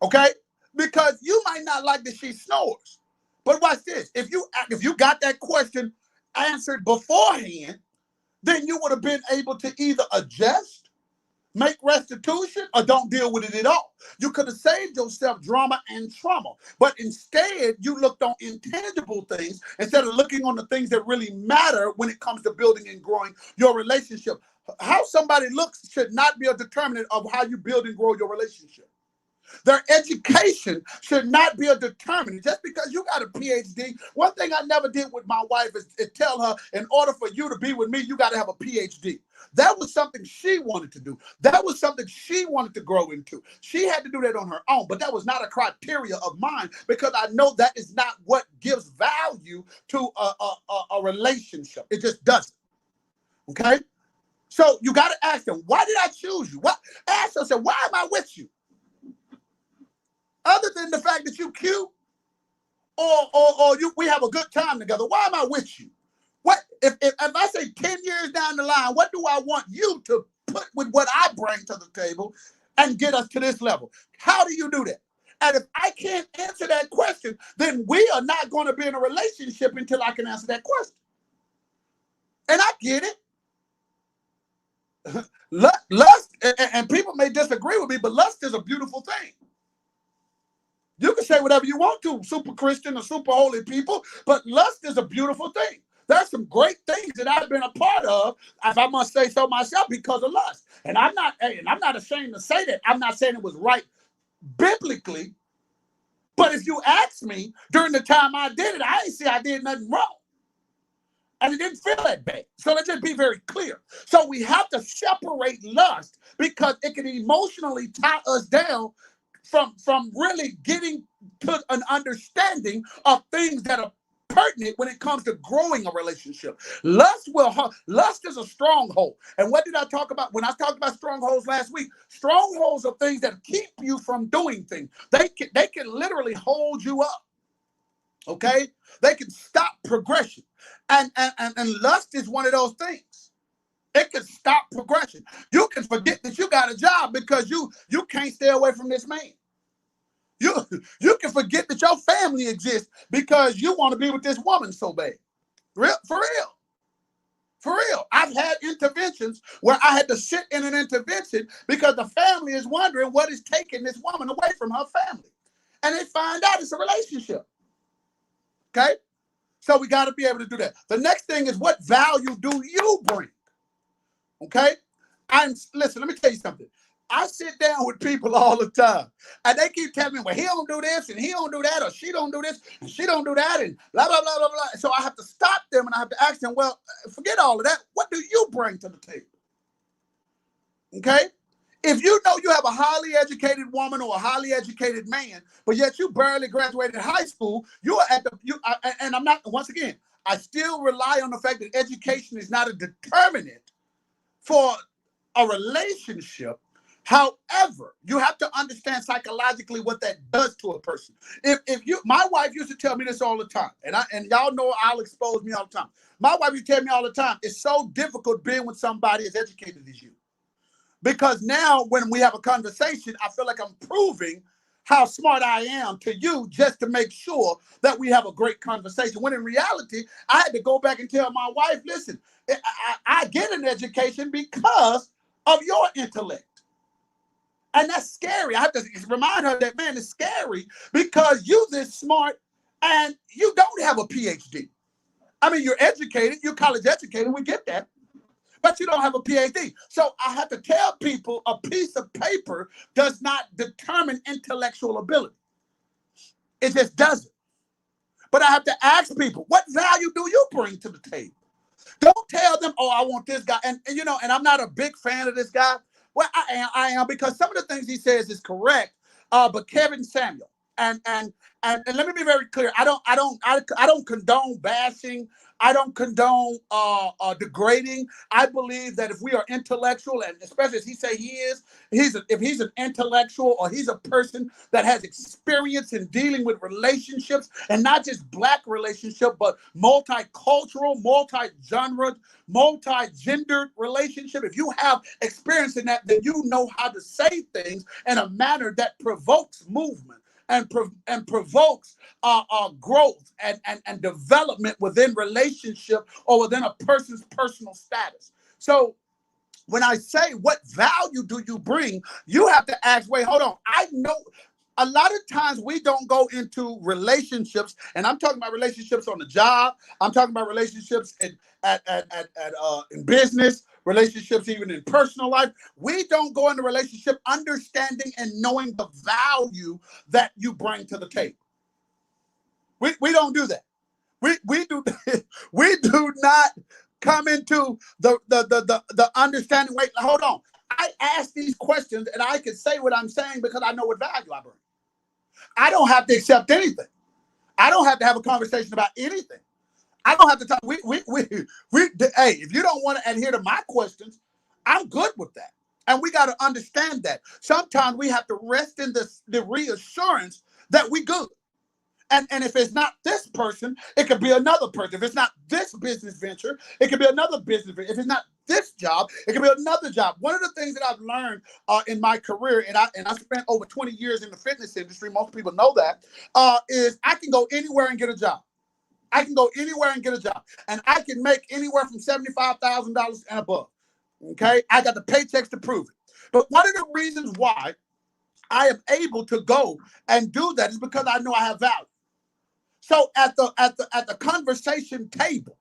A: Okay? Because you might not like that she snores. But watch this. If you got that question answered beforehand, then you would have been able to either adjust, make restitution, or don't deal with it at all. You could have saved yourself drama and trauma. But instead, you looked on intangible things instead of looking on the things that really matter when it comes to building and growing your relationship. How somebody looks should not be a determinant of how you build and grow your relationship. Their education should not be a determinant. Just because you got a PhD, one thing I never did with my wife is tell her, in order for you to be with me, you got to have a PhD. That was something she wanted to do. That was something she wanted to grow into. She had to do that on her own, but that was not a criteria of mine, because I know that is not what gives value to a relationship. It just doesn't. Okay? So you got to ask them, why did I choose you? Ask yourself, why am I with you? Other than the fact that you cute, or we have a good time together, why am I with you? What if I say 10 years down the line, what do I want you to put with what I bring to the table and get us to this level? How do you do that? And if I can't answer that question, then we are not going to be in a relationship until I can answer that question. And I get it. Lust, and people may disagree with me, but lust is a beautiful thing. You can say whatever you want to, super Christian or super holy people, but lust is a beautiful thing. There's some great things that I've been a part of, if I must say so myself, because of lust. And I'm not ashamed to say that. I'm not saying it was right biblically, but if you ask me, during the time I did it, I didn't see I did nothing wrong. And it didn't feel that bad. So let's just be very clear. So we have to separate lust, because it can emotionally tie us down from really getting to an understanding of things that are pertinent when it comes to growing a relationship. Lust is a stronghold. And what did I talk about when I talked about strongholds last week? Strongholds are things that keep you from doing things. They can literally hold you up. Okay? They can stop progression. And lust is one of those things. It can stop progression. You can forget that you got a job because you can't stay away from this man. You can forget that your family exists because you want to be with this woman so bad. For real. I've had interventions where I had to sit in an intervention because the family is wondering what is taking this woman away from her family. And they find out it's a relationship. Okay? So we got to be able to do that. The next thing is, what value do you bring? Okay? Listen, let me tell you something. I sit down with people all the time, and they keep telling me, well, he don't do this, and he don't do that, or she don't do this, and she don't do that, and blah, blah, blah, blah, blah. So I have to stop them, and I have to ask them, well, forget all of that. What do you bring to the table? Okay? If you know you have a highly educated woman or a highly educated man, but yet you barely graduated high school, and I'm not, once again, I still rely on the fact that education is not a determinant for a relationship. However, you have to understand psychologically what that does to a person. My wife used to tell me this all the time, and y'all know I'll expose me all the time. My wife used to tell me all the time, it's so difficult being with somebody as educated as you. Because now when we have a conversation, I feel like I'm proving how smart I am to you just to make sure that we have a great conversation. When in reality, I had to go back and tell my wife, listen, I get an education because of your intellect. And that's scary. I have to remind her that, man, it's scary because you this smart and you don't have a PhD. I mean, you're educated, you're college educated, we get that, but you don't have a PhD. So I have to tell people a piece of paper does not determine intellectual ability. It just doesn't. But I have to ask people, what value do you bring to the table? Don't tell them, oh, I want this guy. And you know, and I'm not a big fan of this guy. Well, I am because some of the things he says is correct. But Kevin Samuel, and let me be very clear. I don't condone bashing. I don't condone degrading. I believe that if we are intellectual, and especially as he say he is, if he's an intellectual or he's a person that has experience in dealing with relationships and not just black relationship, but multicultural, multi-genre, multi-gendered relationship. If you have experience in that, then you know how to say things in a manner that provokes movement and provokes growth and development within relationship or within a person's personal status. So when I say what value do you bring, you have to ask, wait, hold on. I know a lot of times we don't go into relationships, and I'm talking about relationships on the job. I'm talking about relationships in business, relationships even in personal life. We don't go into relationship understanding and knowing the value that you bring to the table. We don't do that. We do we do not come into the understanding. Wait, hold on. I ask these questions and I can say what I'm saying because I know what value I bring. I don't have to accept anything. I don't have to have a conversation about anything. I don't have to talk. Hey, if you don't want to adhere to my questions, I'm good with that. And we got to understand that. Sometimes we have to rest in the reassurance that we good. And if it's not this person, it could be another person. If it's not this business venture, it could be another business venture. If it's not this job, it could be another job. One of the things that I've learned in my career, and I spent over 20 years in the fitness industry, most people know that, is I can go anywhere and get a job. I can go anywhere and get a job. And I can make anywhere from $75,000 and above. Okay? I got the paychecks to prove it. But one of the reasons why I am able to go and do that is because I know I have value. So at the conversation table,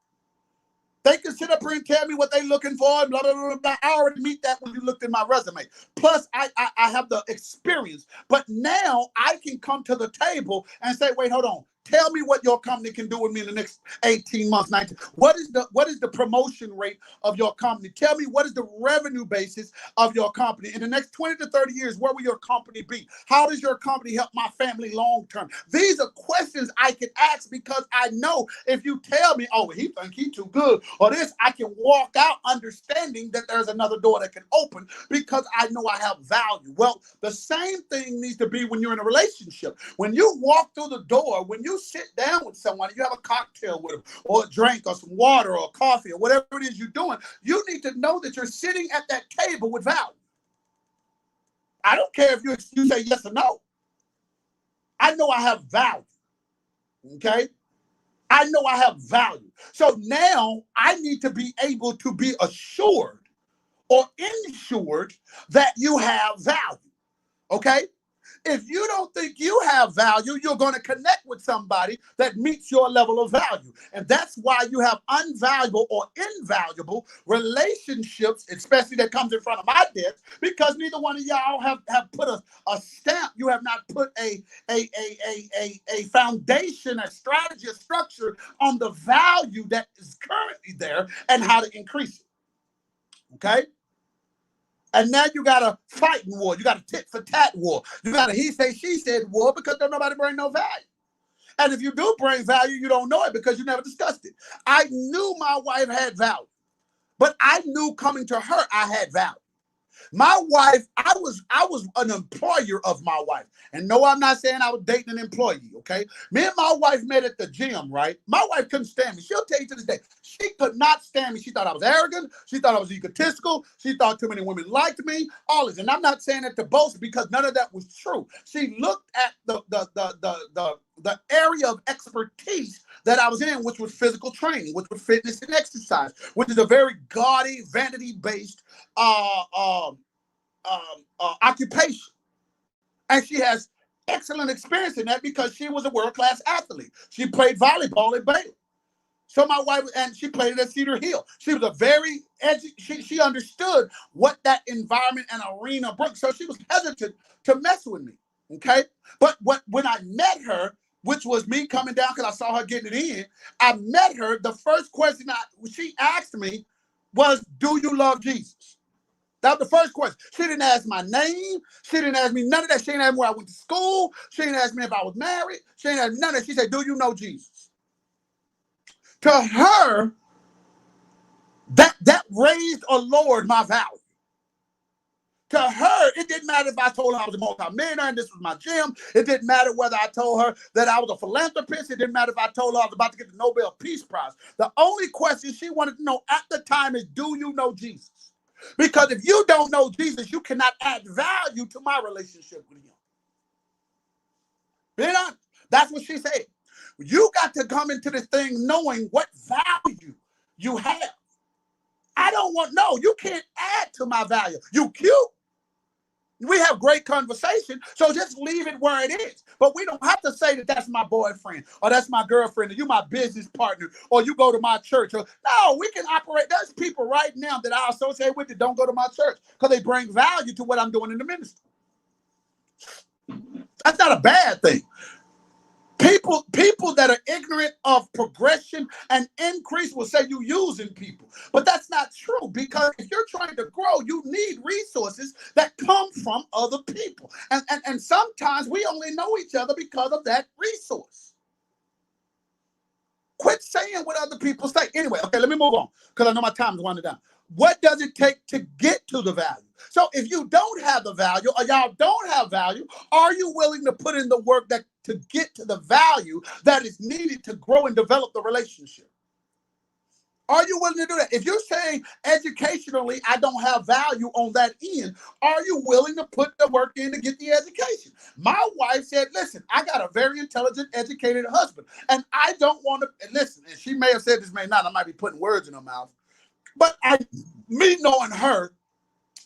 A: they can sit up here and tell me what they're looking for, and blah, blah, blah, blah. I already meet that when you looked at my resume. Plus, I have the experience. But now I can come to the table and say, wait, hold on. Tell me what your company can do with me in the next 18 months, 19. What is the promotion rate of your company? Tell me what is the revenue basis of your company? In the next 20 to 30 years, where will your company be? How does your company help my family long term? These are questions I can ask because I know if you tell me, oh, he think he too good, or this, I can walk out understanding that there's another door that can open because I know I have value. Well, the same thing needs to be when you're in a relationship. When you walk through the door, when you sit down with someone, you have a cocktail with them, or a drink, or some water, or coffee, or whatever it is you're doing, you need to know that you're sitting at that table with value. I don't care if you say yes or no. I know I have value. Okay? I know I have value. So now I need to be able to be assured or ensured that you have value. Okay? If you don't think you have value, you're going to connect with somebody that meets your level of value. And that's why you have unvaluable or invaluable relationships, especially that comes in front of my desk, because neither one of y'all have put a stamp. You have not put a foundation, a strategy, a structure on the value that is currently there and how to increase it. Okay? And now you got a fighting war. You got a tit for tat war. You got a he say, she said war because don't nobody bring no value. And if you do bring value, you don't know it because you never discussed it. I knew my wife had value, but I knew coming to her, I had value. My wife, I was an employer of my wife. And no, I'm not saying I was dating an employee, okay? Me and my wife met at the gym, right? My wife couldn't stand me. She'll tell you to this day. She could not stand me. She thought I was arrogant. She thought I was egotistical. She thought too many women liked me. All this. And I'm not saying it to boast because none of that was true. She looked at the area of expertise that I was in, which was physical training, which was fitness and exercise, which is a very gaudy, vanity-based occupation. And she has excellent experience in that because she was a world-class athlete. She played volleyball at Baylor. So my wife, and she played it at Cedar Hill. She was a very, she understood what that environment and arena brought. So she was hesitant to mess with me, okay? But when I met her, which was me coming down because I saw her getting it in, I met her, the first question she asked me was, do you love Jesus? That was the first question. She didn't ask my name. She didn't ask me none of that. She didn't ask me where I went to school. She didn't ask me if I was married. She didn't ask me none of that. She said, do you know Jesus? To her, that raised or lowered my value. To her, it didn't matter if I told her I was a multi-millionaire and this was my gym. It didn't matter whether I told her that I was a philanthropist. It didn't matter if I told her I was about to get the Nobel Peace Prize. The only question she wanted to know at the time is, do you know Jesus? Because if you don't know Jesus, you cannot add value to my relationship with him. Being honest, that's what she said. You got to come into this thing knowing what value you have. I don't want, no, you can't add to my value. You cute. We have great conversation, so just leave it where it is. But we don't have to say that that's my boyfriend or that's my girlfriend or you my business partner or you go to my church. Or, no, we can operate. There's people right now that I associate with that don't go to my church because they bring value to what I'm doing in the ministry. That's not a bad thing. People that are ignorant of progression and increase will say you're using people. But that's not true, because if you're trying to grow, you need resources that come from other people. And sometimes we only know each other because of that resource. Quit saying what other people say. Anyway, okay, let me move on because I know my time is winding down. What does it take to get to the value? So if you don't have the value or y'all don't have value, are you willing to put in the work to get to the value that is needed to grow and develop the relationship? Are you willing to do that? If you're saying educationally, I don't have value on that end, are you willing to put the work in to get the education? My wife said, listen, I got a very intelligent, educated husband, and I don't want to, listen, and she may have said this, may not, I might be putting words in her mouth, but me knowing her,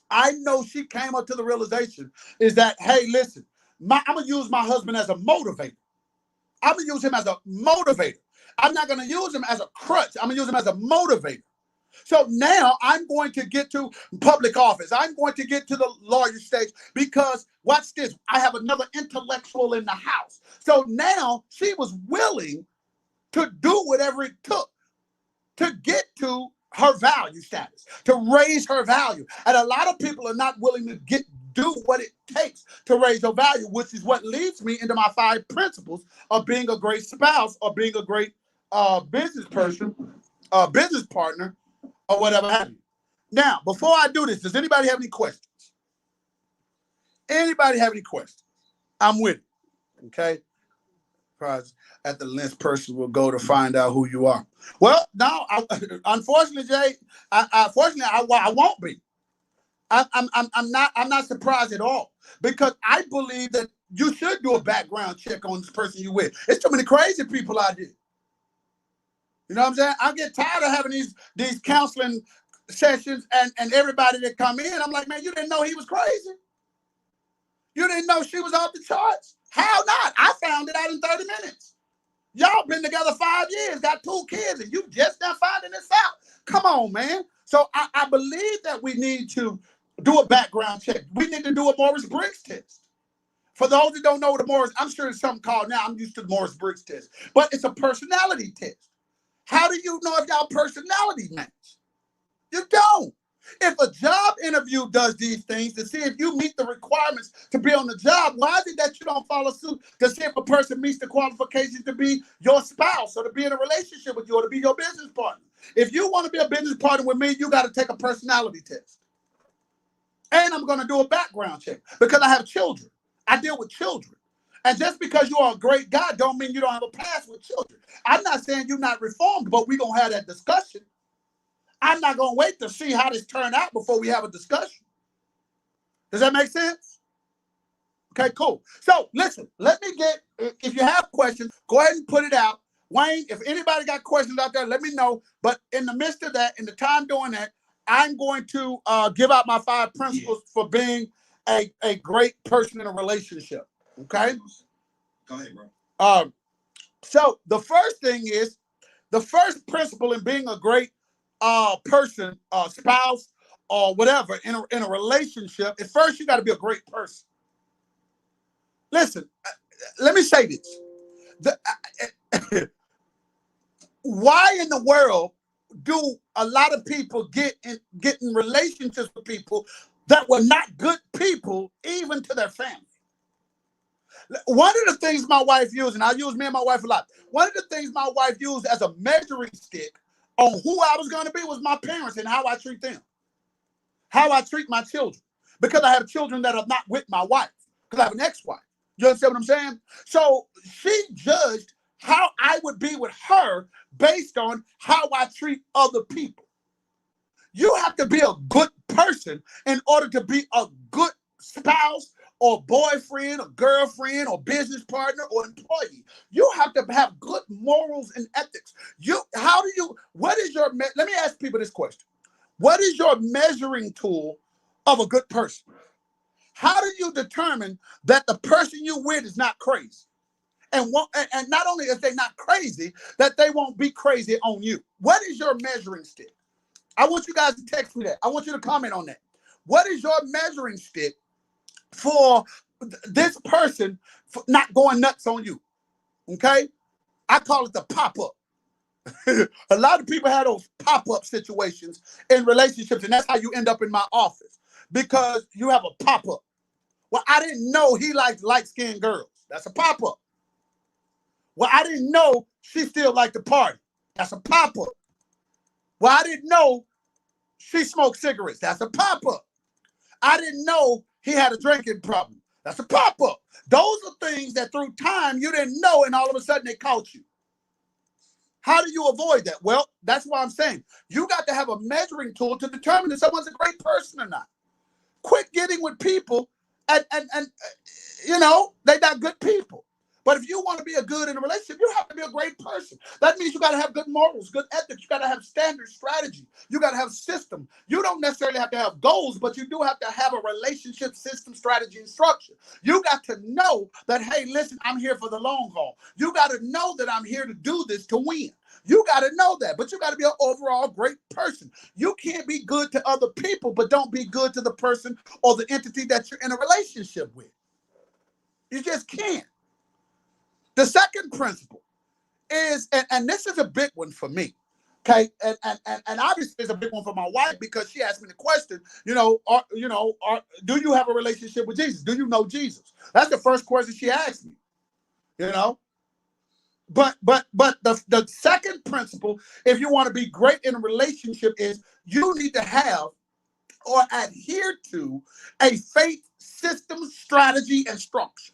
A: I know she came up to the realization is that, hey, listen, I'm going to use my husband as a motivator. I'm going to use him as a motivator. I'm not going to use him as a crutch. I'm going to use him as a motivator. So now I'm going to get to public office. I'm going to get to the lawyer stage because, watch this, I have another intellectual in the house. So now she was willing to do whatever it took to get to her value status, to raise her value. And a lot of people are not willing to do what it takes to raise your value, which is what leads me into my 5 principles of being a great spouse or being a great business person, business partner, or whatever have you. Now, before I do this, does anybody have any questions? Anybody have any questions? I'm with it, okay? At the lens person will go to find out who you are. Well, no, unfortunately, Jay, I won't be. I'm not surprised at all, because I believe that you should do a background check on this person you with. It's too many crazy people out here. You know what I'm saying? I get tired of having these counseling sessions and everybody that come in. I'm like, man, you didn't know he was crazy. You didn't know she was off the charts. How not? I found it out in 30 minutes. Y'all been together 5 years, got 2 kids, and you just now finding this out. Come on, man. So I believe that we need to do a background check. We need to do a Morris-Briggs test. For those that don't know what a Morris, I'm sure it's something called now. I'm used to the Morris-Briggs test, but it's a personality test. How do you know if y'all personality match? You don't. If a job interview does these things to see if you meet the requirements to be on the job, why is it that you don't follow suit to see if a person meets the qualifications to be your spouse or to be in a relationship with you or to be your business partner? If you want to be a business partner with me, you got to take a personality test. And I'm going to do a background check because I have children. I deal with children. And just because you are a great guy don't mean you don't have a past with children. I'm not saying you're not reformed, but we're going to have that discussion. I'm not going to wait to see how this turned out before we have a discussion. Does that make sense? Okay, cool. So listen, let me if you have questions, go ahead and put it out. Wayne, if anybody got questions out there, let me know. But in the midst of that, in the time doing that, I'm going to give out my 5 principles for being a great person in a relationship. Okay?
B: Go ahead, bro.
A: So the first thing is, the first principle in being a great person, spouse, or whatever in a relationship is, first you got to be a great person. Listen, let me say this. Why in the world do a lot of people get in relationships with people that were not good people, even to their family? One of the things my wife used, and I use me and my wife a lot, one of the things my wife used as a measuring stick on who I was going to be was my parents and how I treat them, how I treat my children. Because I have children that are not with my wife, because I have an ex-wife. You understand what I'm saying? So she judged how I would be with her based on how I treat other people. You have to be a good person in order to be a good spouse or boyfriend or girlfriend or business partner or employee. You have to have good morals and ethics. Let me ask people this question. What is your measuring tool of a good person? How do you determine that the person you with is not crazy? And not only if they're not crazy, that they won't be crazy on you. What is your measuring stick? I want you guys to text me that. I want you to comment on that. What is your measuring stick for this person for not going nuts on you? Okay? I call it the pop-up. A lot of people have those pop-up situations in relationships, and that's how you end up in my office, because you have a pop-up. Well, I didn't know he liked light-skinned girls. That's a pop-up. Well, I didn't know she still liked to party. That's a pop-up. Well, I didn't know she smoked cigarettes. That's a pop-up. I didn't know he had a drinking problem. That's a pop-up. Those are things that through time you didn't know, and all of a sudden they caught you. How do you avoid that? Well, that's why I'm saying you got to have a measuring tool to determine if someone's a great person or not. Quit getting with people and they're not good people. But if you want to be a good in a relationship, you have to be a great person. That means you got to have good morals, good ethics. You got to have standard strategy. You got to have system. You don't necessarily have to have goals, but you do have to have a relationship system, strategy, and structure. You got to know that, hey, listen, I'm here for the long haul. You got to know that I'm here to do this to win. You got to know that, but you got to be an overall great person. You can't be good to other people, but don't be good to the person or the entity that you're in a relationship with. You just can't. The second principle is, and this is a big one for me, okay, and obviously it's a big one for my wife, because she asked me the question, do you have a relationship with Jesus? Do you know Jesus? That's the first question she asked me, But the second principle, if you want to be great in a relationship, is you need to have or adhere to a faith system, strategy, and structure.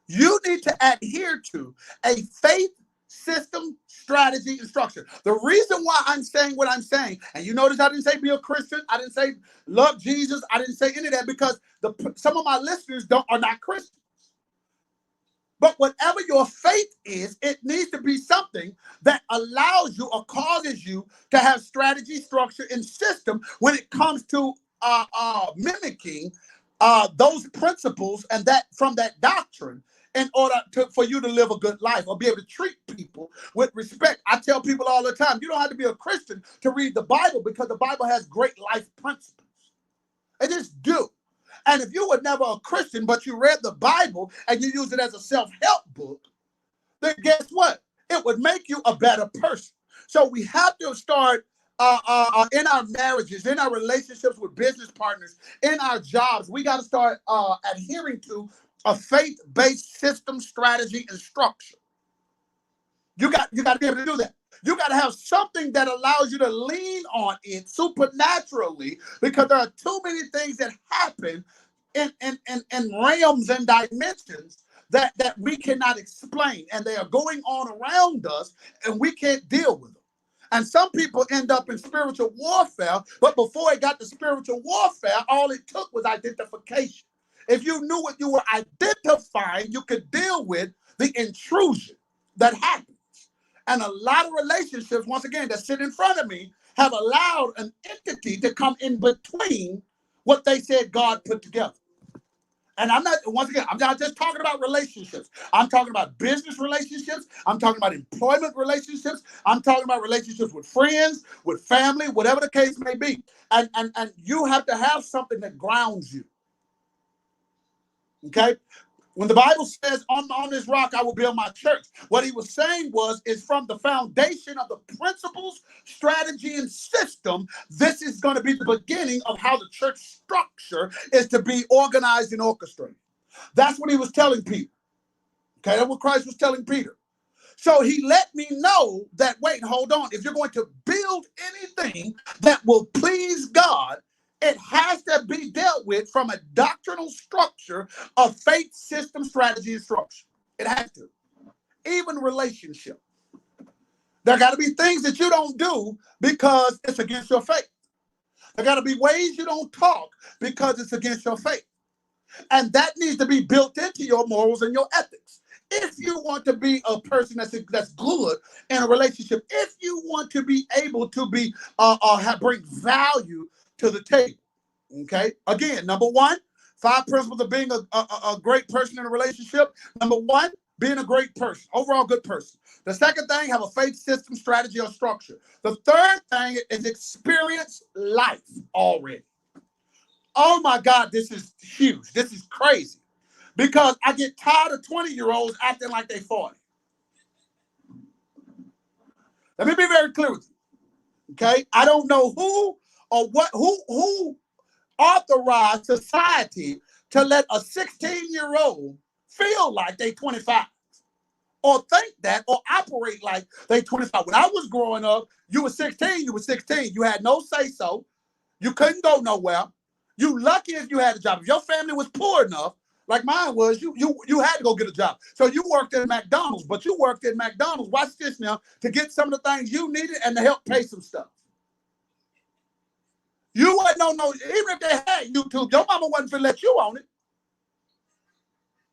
A: You need to adhere to a faith system, strategy, and structure. The reason why I'm saying what I'm saying, and you notice I didn't say be a Christian, I didn't say love Jesus, I didn't say any of that, because some of my listeners are not Christians. But whatever your faith is, it needs to be something that allows you or causes you to have strategy, structure, and system when it comes to mimicking those principles and that from that doctrine, in order for you to live a good life or be able to treat people with respect. I tell people all the time, you don't have to be a Christian to read the Bible, because the Bible has great life principles. It just do. And if you were never a Christian, but you read the Bible and you use it as a self-help book, then guess what? It would make you a better person. So we have to start in our marriages, in our relationships with business partners, in our jobs. We got to start adhering to a faith-based system, strategy, and structure. You got to be able to do that. You got to have something that allows you to lean on it supernaturally, because there are too many things that happen in realms and dimensions that we cannot explain, and they are going on around us, and we can't deal with them. And some people end up in spiritual warfare, but before it got to spiritual warfare, all it took was identification. If you knew what you were identifying, you could deal with the intrusion that happens. And a lot of relationships, once again, that sit in front of me have allowed an entity to come in between what they said God put together. And I'm not just talking about relationships. I'm talking about business relationships. I'm talking about employment relationships. I'm talking about relationships with friends, with family, whatever the case may be. And you have to have something that grounds you. Okay? When the Bible says, on this rock I will build my church, what he was saying is from the foundation of the principles, strategy, and system, this is going to be the beginning of how the church structure is to be organized and orchestrated. That's what he was telling Peter. Okay, that's what Christ was telling Peter. So he let me know that, wait, hold on. If you're going to build anything that will please God, it has to be dealt with from a doctrinal structure of faith, system, strategy, and structure. It has to. Even relationship. There got to be things that you don't do because it's against your faith. There got to be ways you don't talk because it's against your faith. And that needs to be built into your morals and your ethics. If you want to be a person that's good in a relationship, if you want to be able to be bring value to the table, okay? Again, number one, 5 principles of being a great person in a relationship. Number one, being a great person, overall good person. The second thing, have a faith system, strategy, or structure. The third thing is experience life already. Oh my God, this is huge. This is crazy. Because I get tired of 20-year-olds acting like they're 40. Let me be very clear with you. Okay? I don't know who or what who authorized society to let a 16-year-old feel like they 25 or think that or operate like they 25. When I was growing up, you were 16, you were 16. You had no say-so. You couldn't go nowhere. You lucky if you had a job. If your family was poor enough, like mine was, you had to go get a job. So you worked at McDonald's, but you worked at McDonald's, watch this now, to get some of the things you needed and to help pay some stuff. You wasn't on no, even if they had YouTube, your mama wasn't finna let you on it.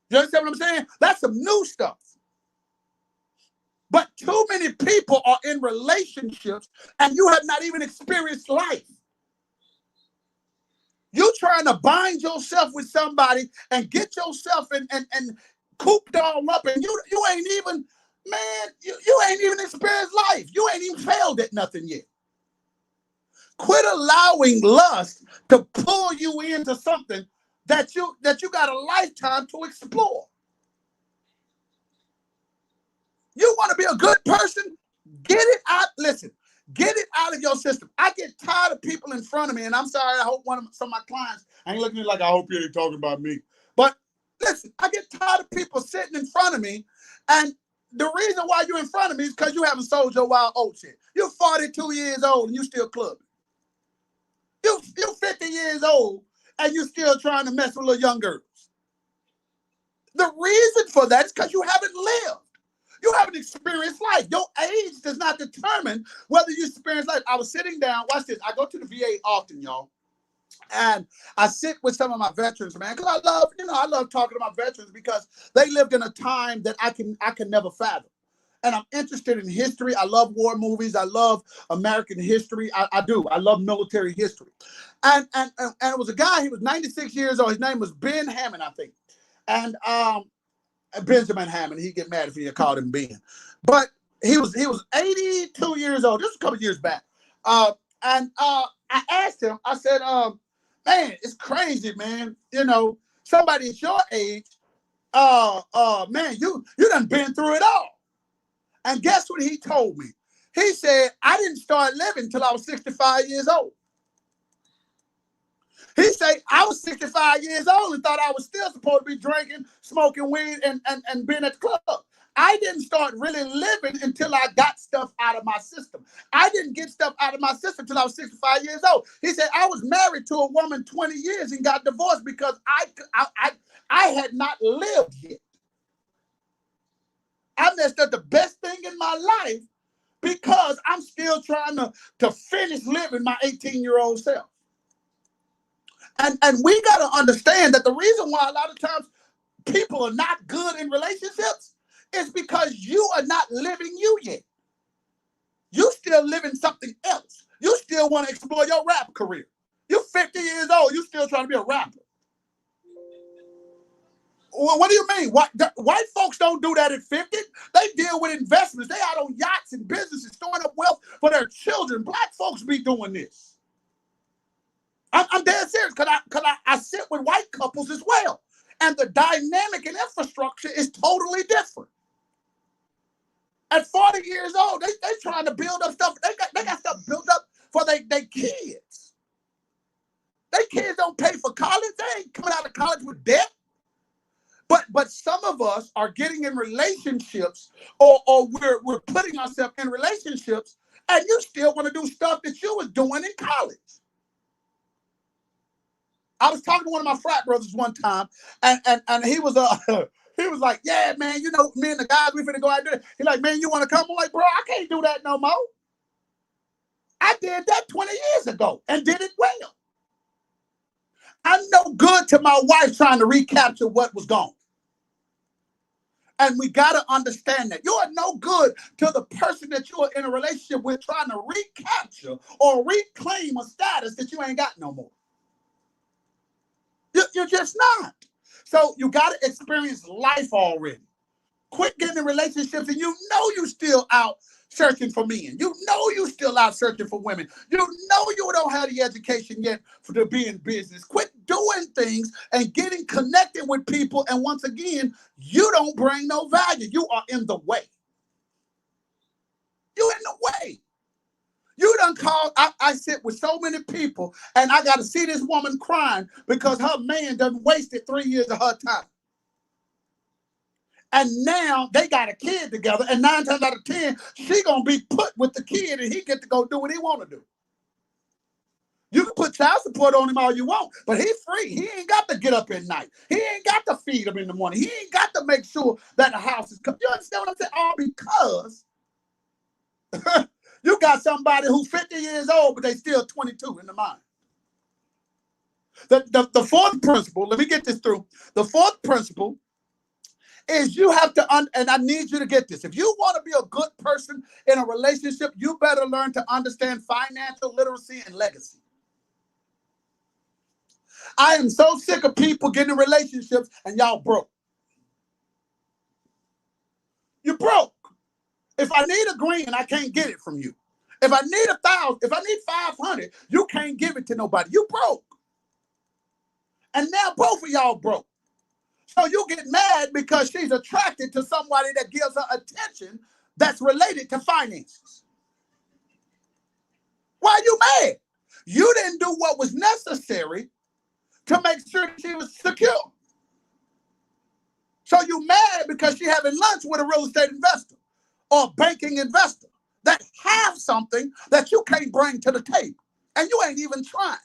A: You understand what I'm saying? That's some new stuff. But too many people are in relationships and you have not even experienced life. You trying to bind yourself with somebody and get yourself and cooped all up, and you ain't even, man, you ain't even experienced life. You ain't even failed at nothing yet. Quit allowing lust to pull you into something that you got a lifetime to explore. You want to be a good person? Get it out. Listen. Get it out of your system. I get tired of people in front of me, and I'm sorry, I hope some of my clients ain't looking at me like, I hope you ain't talking about me. But listen, I get tired of people sitting in front of me, and the reason why you're in front of me is because you haven't sold your wild oats yet. You're 42 years old, and you still clubbing. You're 50 years old, and you're still trying to mess with little young girls. The reason for that is because you haven't lived. You haven't experienced life. Your age does not determine whether you experience life. I was sitting down. Watch this. I go to the VA often, y'all. And I sit with some of my veterans, man, because I love talking to my veterans because they lived in a time that I can never fathom. And I'm interested in history. I love war movies. I love American history. I do. I love military history. And it was a guy, he was 96 years old. His name was Ben Hammond, I think. And Benjamin Hammond, he'd get mad if he had called him Ben. But he was 82 years old. This was a couple years back. And I asked him, I said, man, it's crazy, man. You know, somebody at your age, man, you done been through it all. And guess what he told me? He said, I didn't start living until I was 65 years old. He said, I was 65 years old and thought I was still supposed to be drinking, smoking weed, and being at the club. I didn't start really living until I got stuff out of my system. I didn't get stuff out of my system until I was 65 years old. He said, I was married to a woman 20 years and got divorced because I had not lived yet. I messed up the best thing in my life because I'm still trying to finish living my 18-year-old self. And we got to understand that the reason why a lot of times people are not good in relationships is because you are not living you yet. You still living something else. You still want to explore your rap career. You're 50 years old. You still trying to be a rapper. Well, what do you mean? White folks don't do that at 50. They deal with investments. They out on yachts and businesses, storing up wealth for their children. Black folks be doing this. I'm dead serious because I sit with white couples as well. And the dynamic and infrastructure is totally different. At 40 years old, they trying to build up stuff. They got stuff built up for their kids. Their kids don't pay for college. They ain't coming out of college with debt. But some of us are getting in relationships or we're putting ourselves in relationships and you still want to do stuff that you was doing in college. I was talking to one of my frat brothers one time and he was he was like, yeah, man, you know, me and the guys, we finna go out and do it. He's like, man, you want to come? I'm like, bro, I can't do that no more. I did that 20 years ago and did it well. I'm no good to my wife trying to recapture what was gone. And we got to understand that. You are no good to the person that you are in a relationship with trying to recapture or reclaim a status that you ain't got no more. You're just not. So you got to experience life already. Quit getting in relationships and you know you still out searching for men. You know you still out searching for women. You know you don't have the education yet to be in business. Quit doing things and getting connected with people. And once again, you don't bring no value. You are in the way. You're in the way. You done called, I sit with so many people and I got to see this woman crying because her man done wasted 3 years of her time. And now they got a kid together, and 9 times out of 10, she gonna be put with the kid, and he get to go do what he want to do. You can put child support on him all you want, but he's free. He ain't got to get up at night. He ain't got to feed him in the morning. He ain't got to make sure that the house is covered. You understand what I'm saying? All because you got somebody who's 50 years old, but they still 22 in the mind. The fourth principle, let me get this through. The fourth principle is you have to, and I need you to get this. If you want to be a good person in a relationship, you better learn to understand financial literacy and legacy. I am so sick of people getting in relationships and y'all broke. You broke. If I need $1,000, I can't get it from you. If I need 1,000, if I need 500, you can't give it to nobody. You broke. And now both of y'all broke. So you get mad because she's attracted to somebody that gives her attention that's related to finances. Why are you mad? You didn't do what was necessary to make sure she was secure. So you mad because she having lunch with a real estate investor or a banking investor that have something that you can't bring to the table. And you ain't even trying.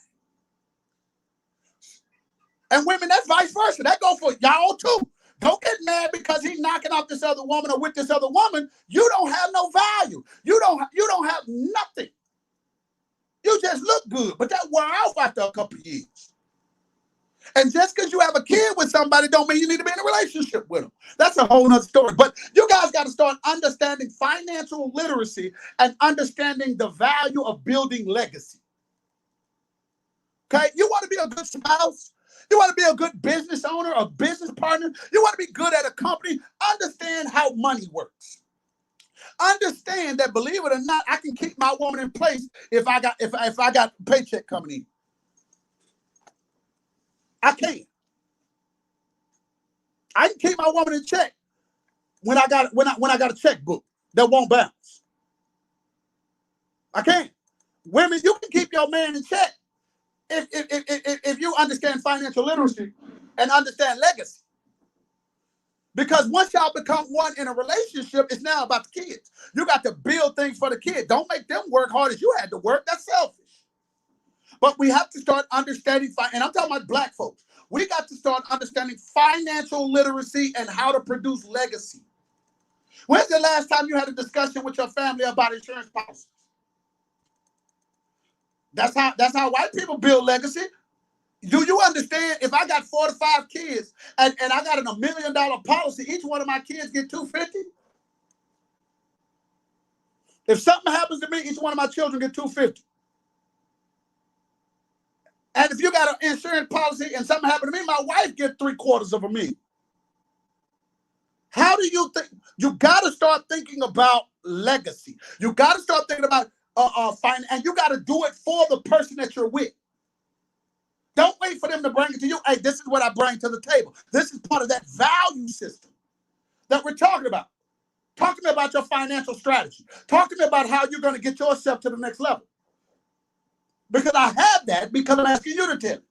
A: And women, that's vice versa. That go for y'all too. Don't get mad because he's knocking off this other woman or with this other woman. You don't have no value. You don't have nothing. You just look good, but that wear off after a couple of years. And just because you have a kid with somebody don't mean you need to be in a relationship with them. That's a whole nother story. But you guys got to start understanding financial literacy and understanding the value of building legacy. Okay? You want to be a good spouse? You want to be a good business owner, a business partner? You want to be good at a company? Understand how money works. Understand that, believe it or not, I can keep my woman in place if I got paycheck coming in. I can. I can keep my woman in check when I got a checkbook that won't bounce. I can. Women, you can keep your man in check if you understand financial literacy and understand legacy. Because once y'all become one in a relationship, it's now about the kids. You got to build things for the kids. Don't make them work hard as you had to work. That's selfish. But we have to start understanding, and I'm talking about black folks. We got to start understanding financial literacy and how to produce legacy. When's the last time you had a discussion with your family about insurance policies? That's how white people build legacy. Do you understand? If I got 4 to 5 kids and I got $1 million policy, each one of my kids get $250. If something happens to me, each one of my children get $250. And if you got an insurance policy and something happened to me, my wife gets $750,000. How do you think? You got to start thinking about legacy. You got to start thinking about finance, and you got to do it for the person that you're with. Don't wait for them to bring it to you. Hey, this is what I bring to the table. This is part of that value system that we're talking about. Talk to me about your financial strategy. Talk to me about how you're going to get yourself to the next level. Because I have that because I'm asking you to tell me.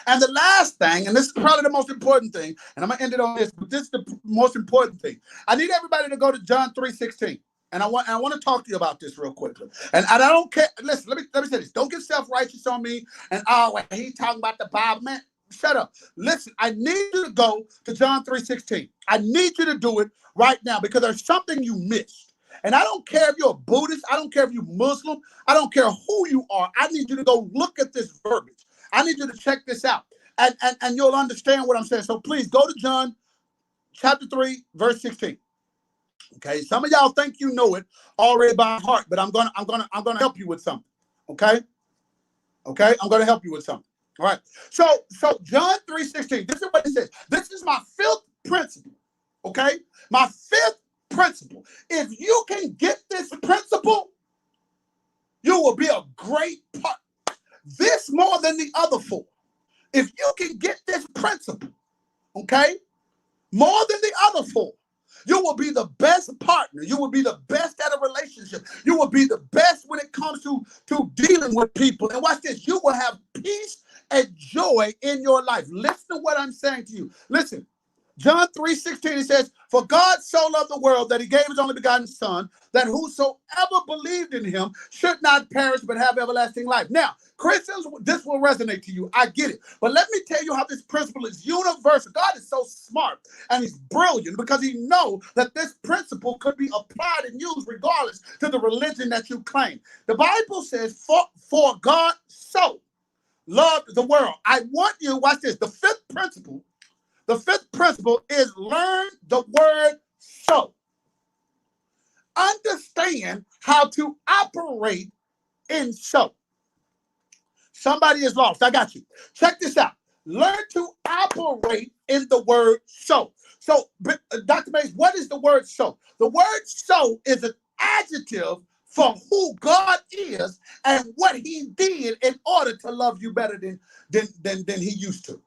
A: And the last thing, and this is probably the most important thing, and I'm going to end it on this, but this is the most important thing. I need everybody to go to John 3:16. And I want to talk to you about this real quickly. And I don't care. Listen, let me say this. Don't get self-righteous on me. And he talking about the Bible. Man, shut up. Listen, I need you to go to John 3:16. I need you to do it right now because there's something you missed. And I don't care if you're a Buddhist. I don't care if you're Muslim. I don't care who you are. I need you to go look at this verbiage. I need you to check this out. And you'll understand what I'm saying. So please go to John chapter 3, verse 16. Okay, some of y'all think you know it already by heart, but I'm gonna help you with something. Okay, I'm gonna help you with something. All right. So John 3:16. This is what it says. This is my fifth principle. Okay, my fifth principle. If you can get this principle, you will be a great part. This more than the other four. If you can get this principle, okay, more than the other four. You will be the best partner. You will be the best at a relationship. You will be the best when it comes to dealing with people. And watch this. You will have peace and joy in your life. Listen to what I'm saying to you. Listen. John 3:16, it says, for God so loved the world that he gave his only begotten son, that whosoever believed in him should not perish but have everlasting life. Now, Christians, this will resonate to you. I get it. But let me tell you how this principle is universal. God is so smart and he's brilliant because he knows that this principle could be applied and used regardless to the religion that you claim. The Bible says, for God so loved the world. I want you, watch this, the fifth principle is learn the word so. Understand how to operate in so. Somebody is lost. I got you. Check this out. Learn to operate in the word so. So, Dr. Mays, what is the word so? The word so is an adjective for who God is and what he did in order to love you better than he used to.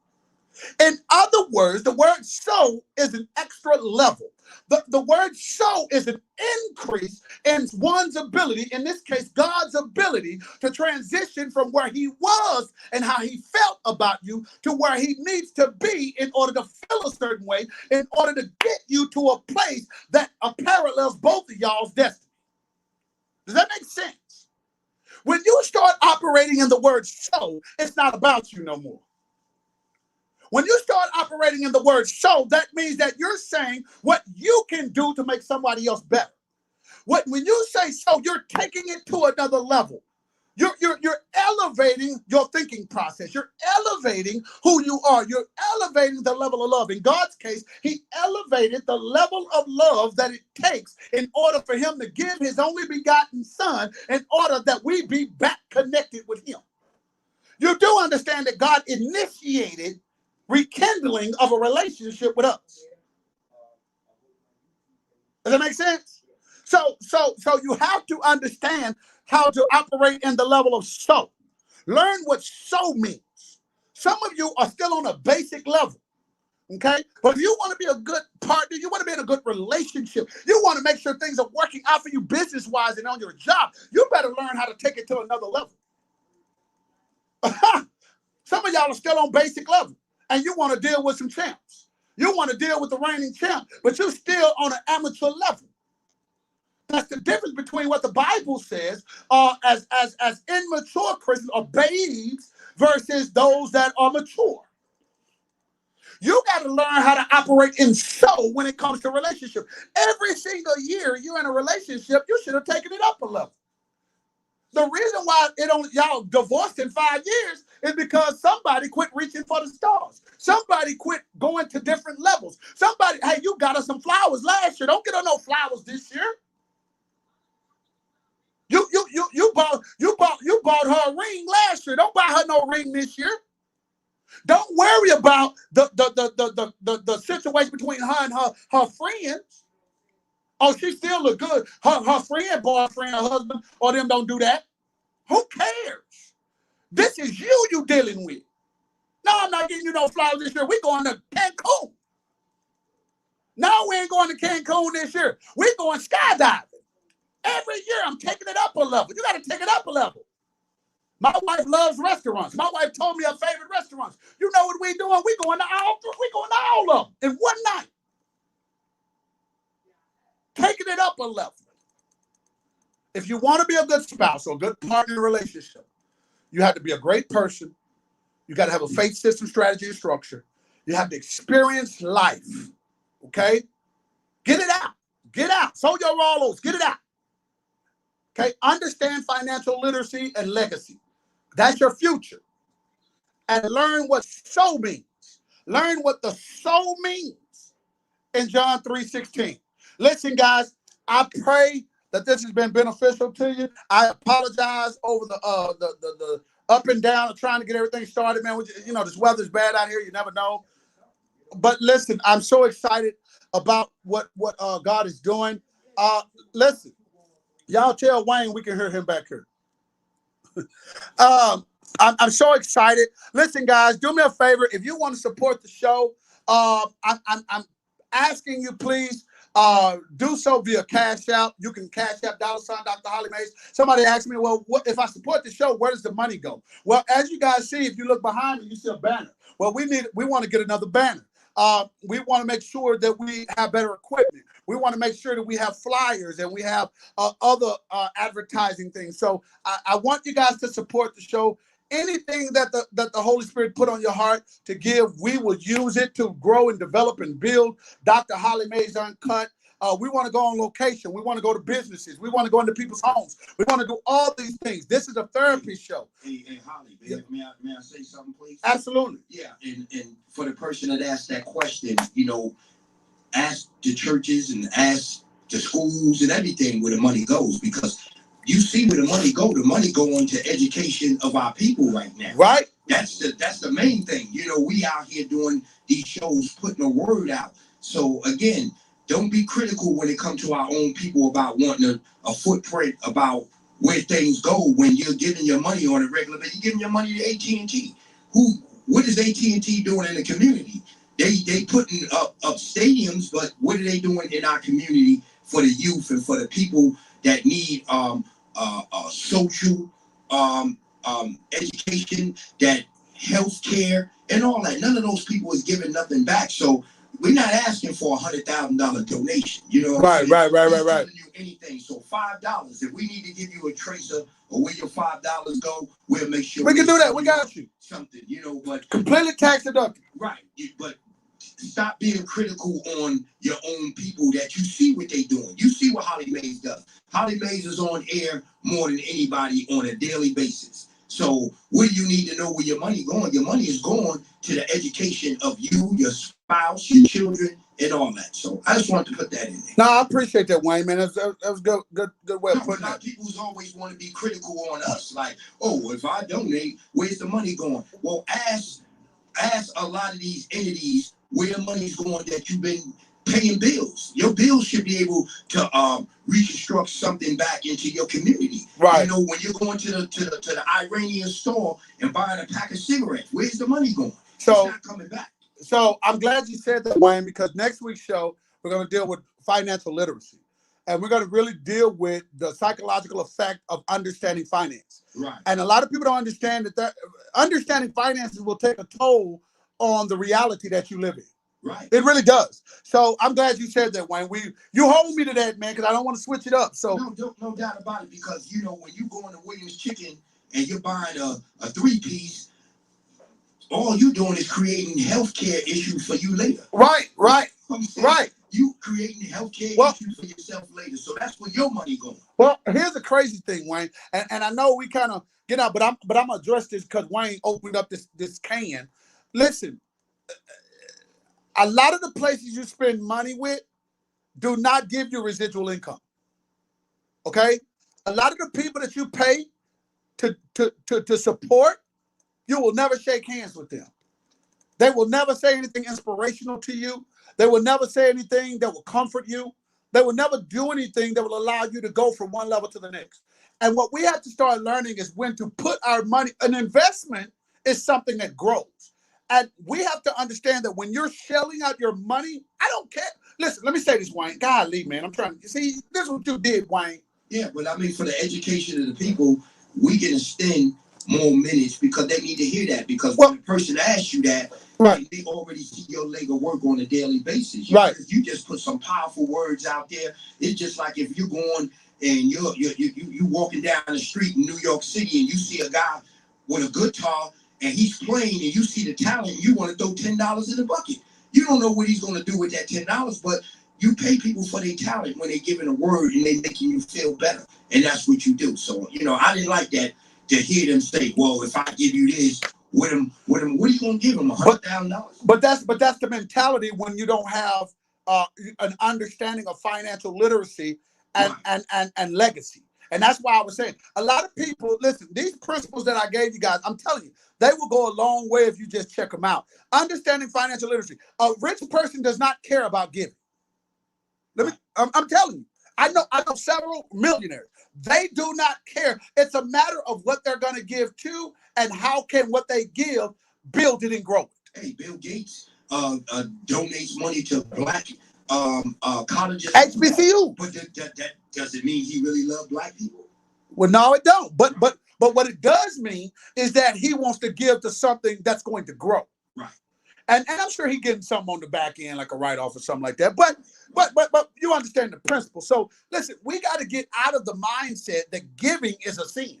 A: In other words, the word so is an extra level. The word so is an increase in one's ability, in this case, God's ability to transition from where he was and how he felt about you to where he needs to be in order to feel a certain way, in order to get you to a place that parallels both of y'all's destiny. Does that make sense? When you start operating in the word so, it's not about you no more. When you start operating in the word so, that means that you're saying what you can do to make somebody else better. When you say so, you're taking it to another level. You're elevating your thinking process. You're elevating who you are. You're elevating the level of love. In God's case, he elevated the level of love that it takes in order for him to give his only begotten son in order that we be back connected with him. You do understand that God initiated rekindling of a relationship with us. Does that make sense? So you have to understand how to operate in the level of so. Learn what so means. Some of you are still on a basic level. Okay? But if you want to be a good partner, you want to be in a good relationship, you want to make sure things are working out for you business-wise and on your job, you better learn how to take it to another level. Some of y'all are still on basic level. And you want to deal with some champs. You want to deal with the reigning champ, but you're still on an amateur level. That's the difference between what the Bible says as immature Christians or babes versus those that are mature. You got to learn how to operate in so when it comes to relationship. Every single year you're in a relationship, you should have taken it up a level. The reason why y'all divorced in 5 years is because somebody quit reaching for the stars. Somebody quit going to different levels. Somebody, hey, you got us some flowers last year. Don't get her no flowers this year. You bought her a ring last year. Don't Don't worry about the situation between her and her friends. Oh, she still look good. Her friend, boyfriend, her husband, or them don't do that. Who cares? This is you dealing with. No, I'm not getting you no flowers this year. We going to Cancun. No, we ain't going to Cancun this year. We're going skydiving. Every year I'm taking it up a level. You got to take it up a level. My wife loves restaurants. My wife told me her favorite restaurants. You know what we doing? We going to all of them in one night. Taking it up a level. If you want to be a good spouse or a good partner in a relationship, you have to be a great person. You got to have a faith system, strategy, and structure. You have to experience life. Okay? Get it out. Get out. Sow your rollos. Get it out. Okay? Understand financial literacy and legacy. That's your future. And learn what sow means. Learn what the soul means in John 3:16. Listen, guys, I pray that this has been beneficial to you. I apologize over the up and down of trying to get everything started, man. You know, this weather's bad out here. You never know. But listen, I'm so excited about what God is doing. Listen, y'all tell Wayne we can hear him back here. I'm so excited. Listen, guys, do me a favor. If you want to support the show, I'm asking you, please, do so via Cash App. You can Cash App $ Dr. Holly Mays. Somebody asked me, well, what if I support the show, where does the money go? Well, as you guys see, if you look behind me, you see a banner. Well, we want to get another banner. We want to make sure that we have better equipment. We want to make sure that we have flyers and we have other advertising things. So I want you guys to support the show. Anything that the Holy Spirit put on your heart to give, we will use it to grow and develop and build Dr. Holly Mays Uncut. We want to go on location. We want to go to businesses. We want to go into people's homes. We want to do all these things. This is a therapy show.
B: Hey, Holly, yeah. may I say something, please?
A: Absolutely.
B: Yeah, and for the person that asked that question, you know, ask the churches and ask the schools and everything where the money goes, because you see where the money go into education of our people right now.
A: Right.
B: That's the main thing. You know, we out here doing these shows, putting a word out. So again, don't be critical when it comes to our own people about wanting a footprint about where things go when you're giving your money on a regular basis. You're giving your money to AT&T. What is AT&T doing in the community? They putting up stadiums, but what are they doing in our community for the youth and for the people that need social education, that health care, and all that? None of those people is giving nothing back. So we're not asking for $100,000 donation. You know,
A: right.
B: You anything. So $5. If we need to give you a tracer or where your $5 go, we'll make sure
A: we can do that. We got you.
B: Something, you know, but
A: completely tax deductible.
B: Right, but stop being critical on your own people that you see what they doing. You see what Holly Mays does. Holly Mays is on air more than anybody on a daily basis. So where you need to know where your money going? Your money is going to the education of you, your spouse, your children, and all that. So I just wanted to put that in there.
A: No, I appreciate that, Wayne, man. That was good way of putting that.
B: People always want to be critical on us, like, oh, if I donate, where's the money going? Well, ask a lot of these entities where the money's going that you've been paying bills. Your bills should be able to reconstruct something back into your community.
A: Right.
B: You know, when you're going to the Iranian store and buying a pack of cigarettes, where's the money going?
A: So
B: it's not coming back.
A: So I'm glad you said that, Wayne, because next week's show, we're going to deal with financial literacy. And we're going to really deal with the psychological effect of understanding finance.
B: Right.
A: And a lot of people don't understand that understanding finances will take a toll on the reality that you live in.
B: Right.
A: It really does. So I'm glad you said that, Wayne. You hold me to that, man, because I don't want to switch it up. So
B: no doubt about it, because you know when you go into Williams Chicken and you're buying a 3-piece, all you doing is creating healthcare issues for you later.
A: Right.
B: You creating healthcare issues for yourself later. So that's where your money going.
A: Well, here's the crazy thing, Wayne, and I know we kind of get out, but I'm gonna address this because Wayne opened up this can. Listen, a lot of the places you spend money with do not give you residual income. Okay, a lot of the people that you pay to support, you will never shake hands with them. They will never say anything inspirational to you. They will never say anything that will comfort you. They will never do anything that will allow you to go from one level to the next. And what we have to start learning is when to put our money. An investment is something that grows. And we have to understand that when you're shelling out your money, I don't care. Listen, let me say this, Wayne. Golly, man, I'm trying to see. This is what you did, Wayne.
B: Yeah, but I mean, for the education of the people, we can extend more minutes because they need to hear that. Because when the person asks you that,
A: right,
B: they already see your leg of work on a daily basis.
A: Right.
B: You just put some powerful words out there. It's just like if you're going and you walking down the street in New York City and you see a guy with a guitar and he's playing and you see the talent and you want to throw $10 in the bucket. You don't know what he's going to do with that $10, but you pay people for their talent when they're giving a word and they making you feel better. And that's what you do. So, I didn't like that to hear them say, well, if I give you this, what are you going to give them, $100,000?
A: But that's the mentality when you don't have an understanding of financial literacy and legacy. And that's why I was saying, a lot of people, listen, these principles that I gave you guys, I'm telling you, they will go a long way if you just check them out. Understanding financial literacy. A rich person does not care about giving. I'm telling you, I know several millionaires. They do not care. It's a matter of what they're going to give to and how can what they give build it and grow it.
B: Hey, Bill Gates donates money to black colleges.
A: HBCU.
B: But that doesn't mean he really loves black people.
A: Well, no, it don't. But what it does mean is that he wants to give to something that's going to grow.
B: Right.
A: And I'm sure he's getting something on the back end, like a write-off or something like that. But you understand the principle. So listen, we got to get out of the mindset that giving is a sin.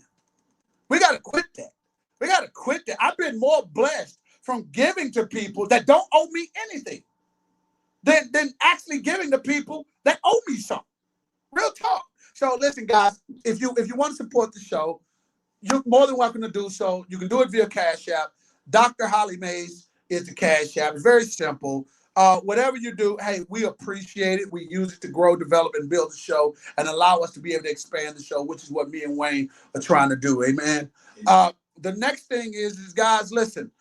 A: We got to quit that. We got to quit that. I've been more blessed from giving to people that don't owe me anything than actually giving to people that owe me something. Real talk. So listen, guys, if you want to support the show, you're more than welcome to do so. You can do it via Cash App. Dr. Holly Mays is the Cash App. It's very simple. Whatever you do, hey, we appreciate it. We use it to grow, develop, and build the show and allow us to be able to expand the show, which is what me and Wayne are trying to do. Amen. The next thing is guys, listen,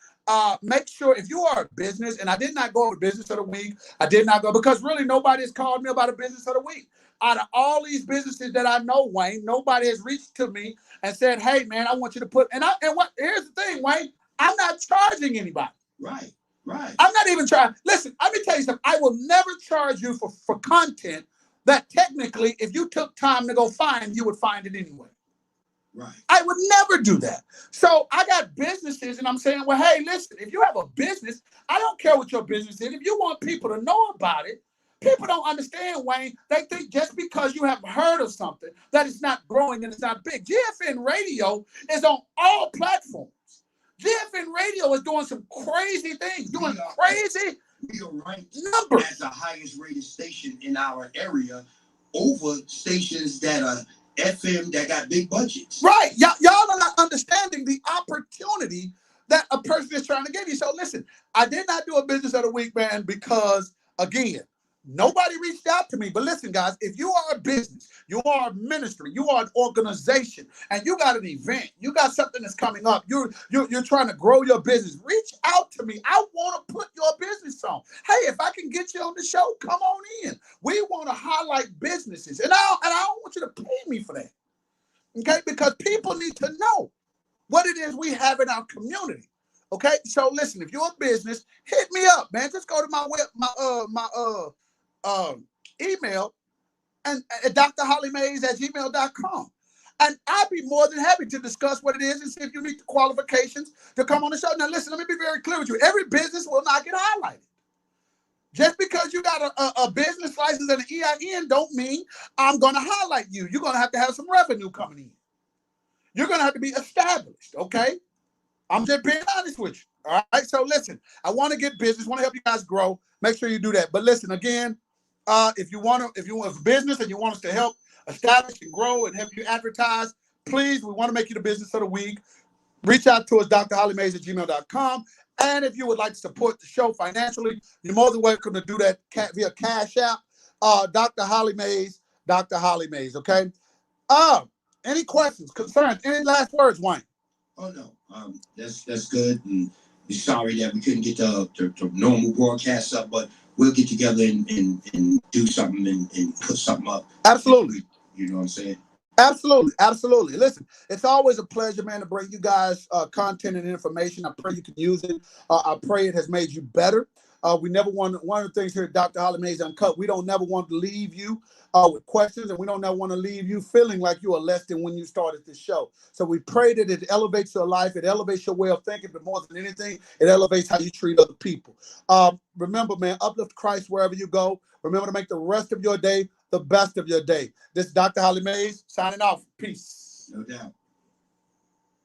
A: make sure if you are a business, and I did not go over business of the week. I did not go because really nobody has called me about a business of the week. Out of all these businesses that I know, Wayne, nobody has reached to me and said, hey, man, I want you to put, here's the thing, Wayne, I'm not charging anybody.
B: Right.
A: I'm not even trying. Listen, let me tell you something. I will never charge you for content that technically, if you took time to go find, you would find it anyway.
B: Right.
A: I would never do that. So I got businesses and I'm saying, well, hey, listen, if you have a business, I don't care what your business is. If you want people to know about it, people don't understand, Wayne. They think just because you have heard of something that it's not growing and it's not big. GFN Radio is on all platforms. GFN Radio is doing some crazy things,
B: We are ranked
A: numbers
B: as the highest rated station in our area over stations that are FM that got big budgets.
A: Right. Y'all are not understanding the opportunity that a person is trying to give you. So listen, I did not do a business of the week, man, because again, nobody reached out to me. But listen, guys, if you are a business, you are a ministry, you are an organization, and you got an event, you got something that's coming up, you're trying to grow your business, reach out to me. I want to put your business on. Hey, if I can get you on the show, come on in. We want to highlight businesses. And I don't want you to pay me for that. Okay? Because people need to know what it is we have in our community. Okay? So listen, if you're a business, hit me up, man. Just go to my email and drhollymays@gmail.com. And I'd be more than happy to discuss what it is and see if you meet the qualifications to come on the show. Now, listen, let me be very clear with you. Every business will not get highlighted. Just because you got a business license and an EIN don't mean I'm going to highlight you. You're going to have some revenue coming in. You're going to have to be established, okay? I'm just being honest with you. All right. So listen, I want to get business, want to help you guys grow. Make sure you do that. But listen, again, if you want a business and you want us to help establish and grow and help you advertise, please, we want to make you the business of the week. Reach out to us, drhollymays@gmail.com. And if you would like to support the show financially, you're more than welcome to do that via Cash App. Dr. Holly Mays, Dr. Holly Mays. Okay. Any questions, concerns, any last words, Wayne?
B: Oh no, that's good. And We're sorry that we couldn't get the normal broadcast up, but we'll get together and do something and put something up.
A: Absolutely.
B: You know what I'm saying?
A: Absolutely, absolutely. Listen, it's always a pleasure, man, to bring you guys content and information. I pray you can use it. I pray it has made you better. We never want, one of the things here at Dr. Holly Mays Uncut, we don't never want to leave you with questions, and we don't never want to leave you feeling like you are less than when you started this show. So we pray that it elevates your life, it elevates your way of thinking, but more than anything, it elevates how you treat other people. Remember, man, uplift Christ wherever you go. Remember to make the rest of your day the best of your day. This is Dr. Holly Mays signing off. Peace.
B: No doubt.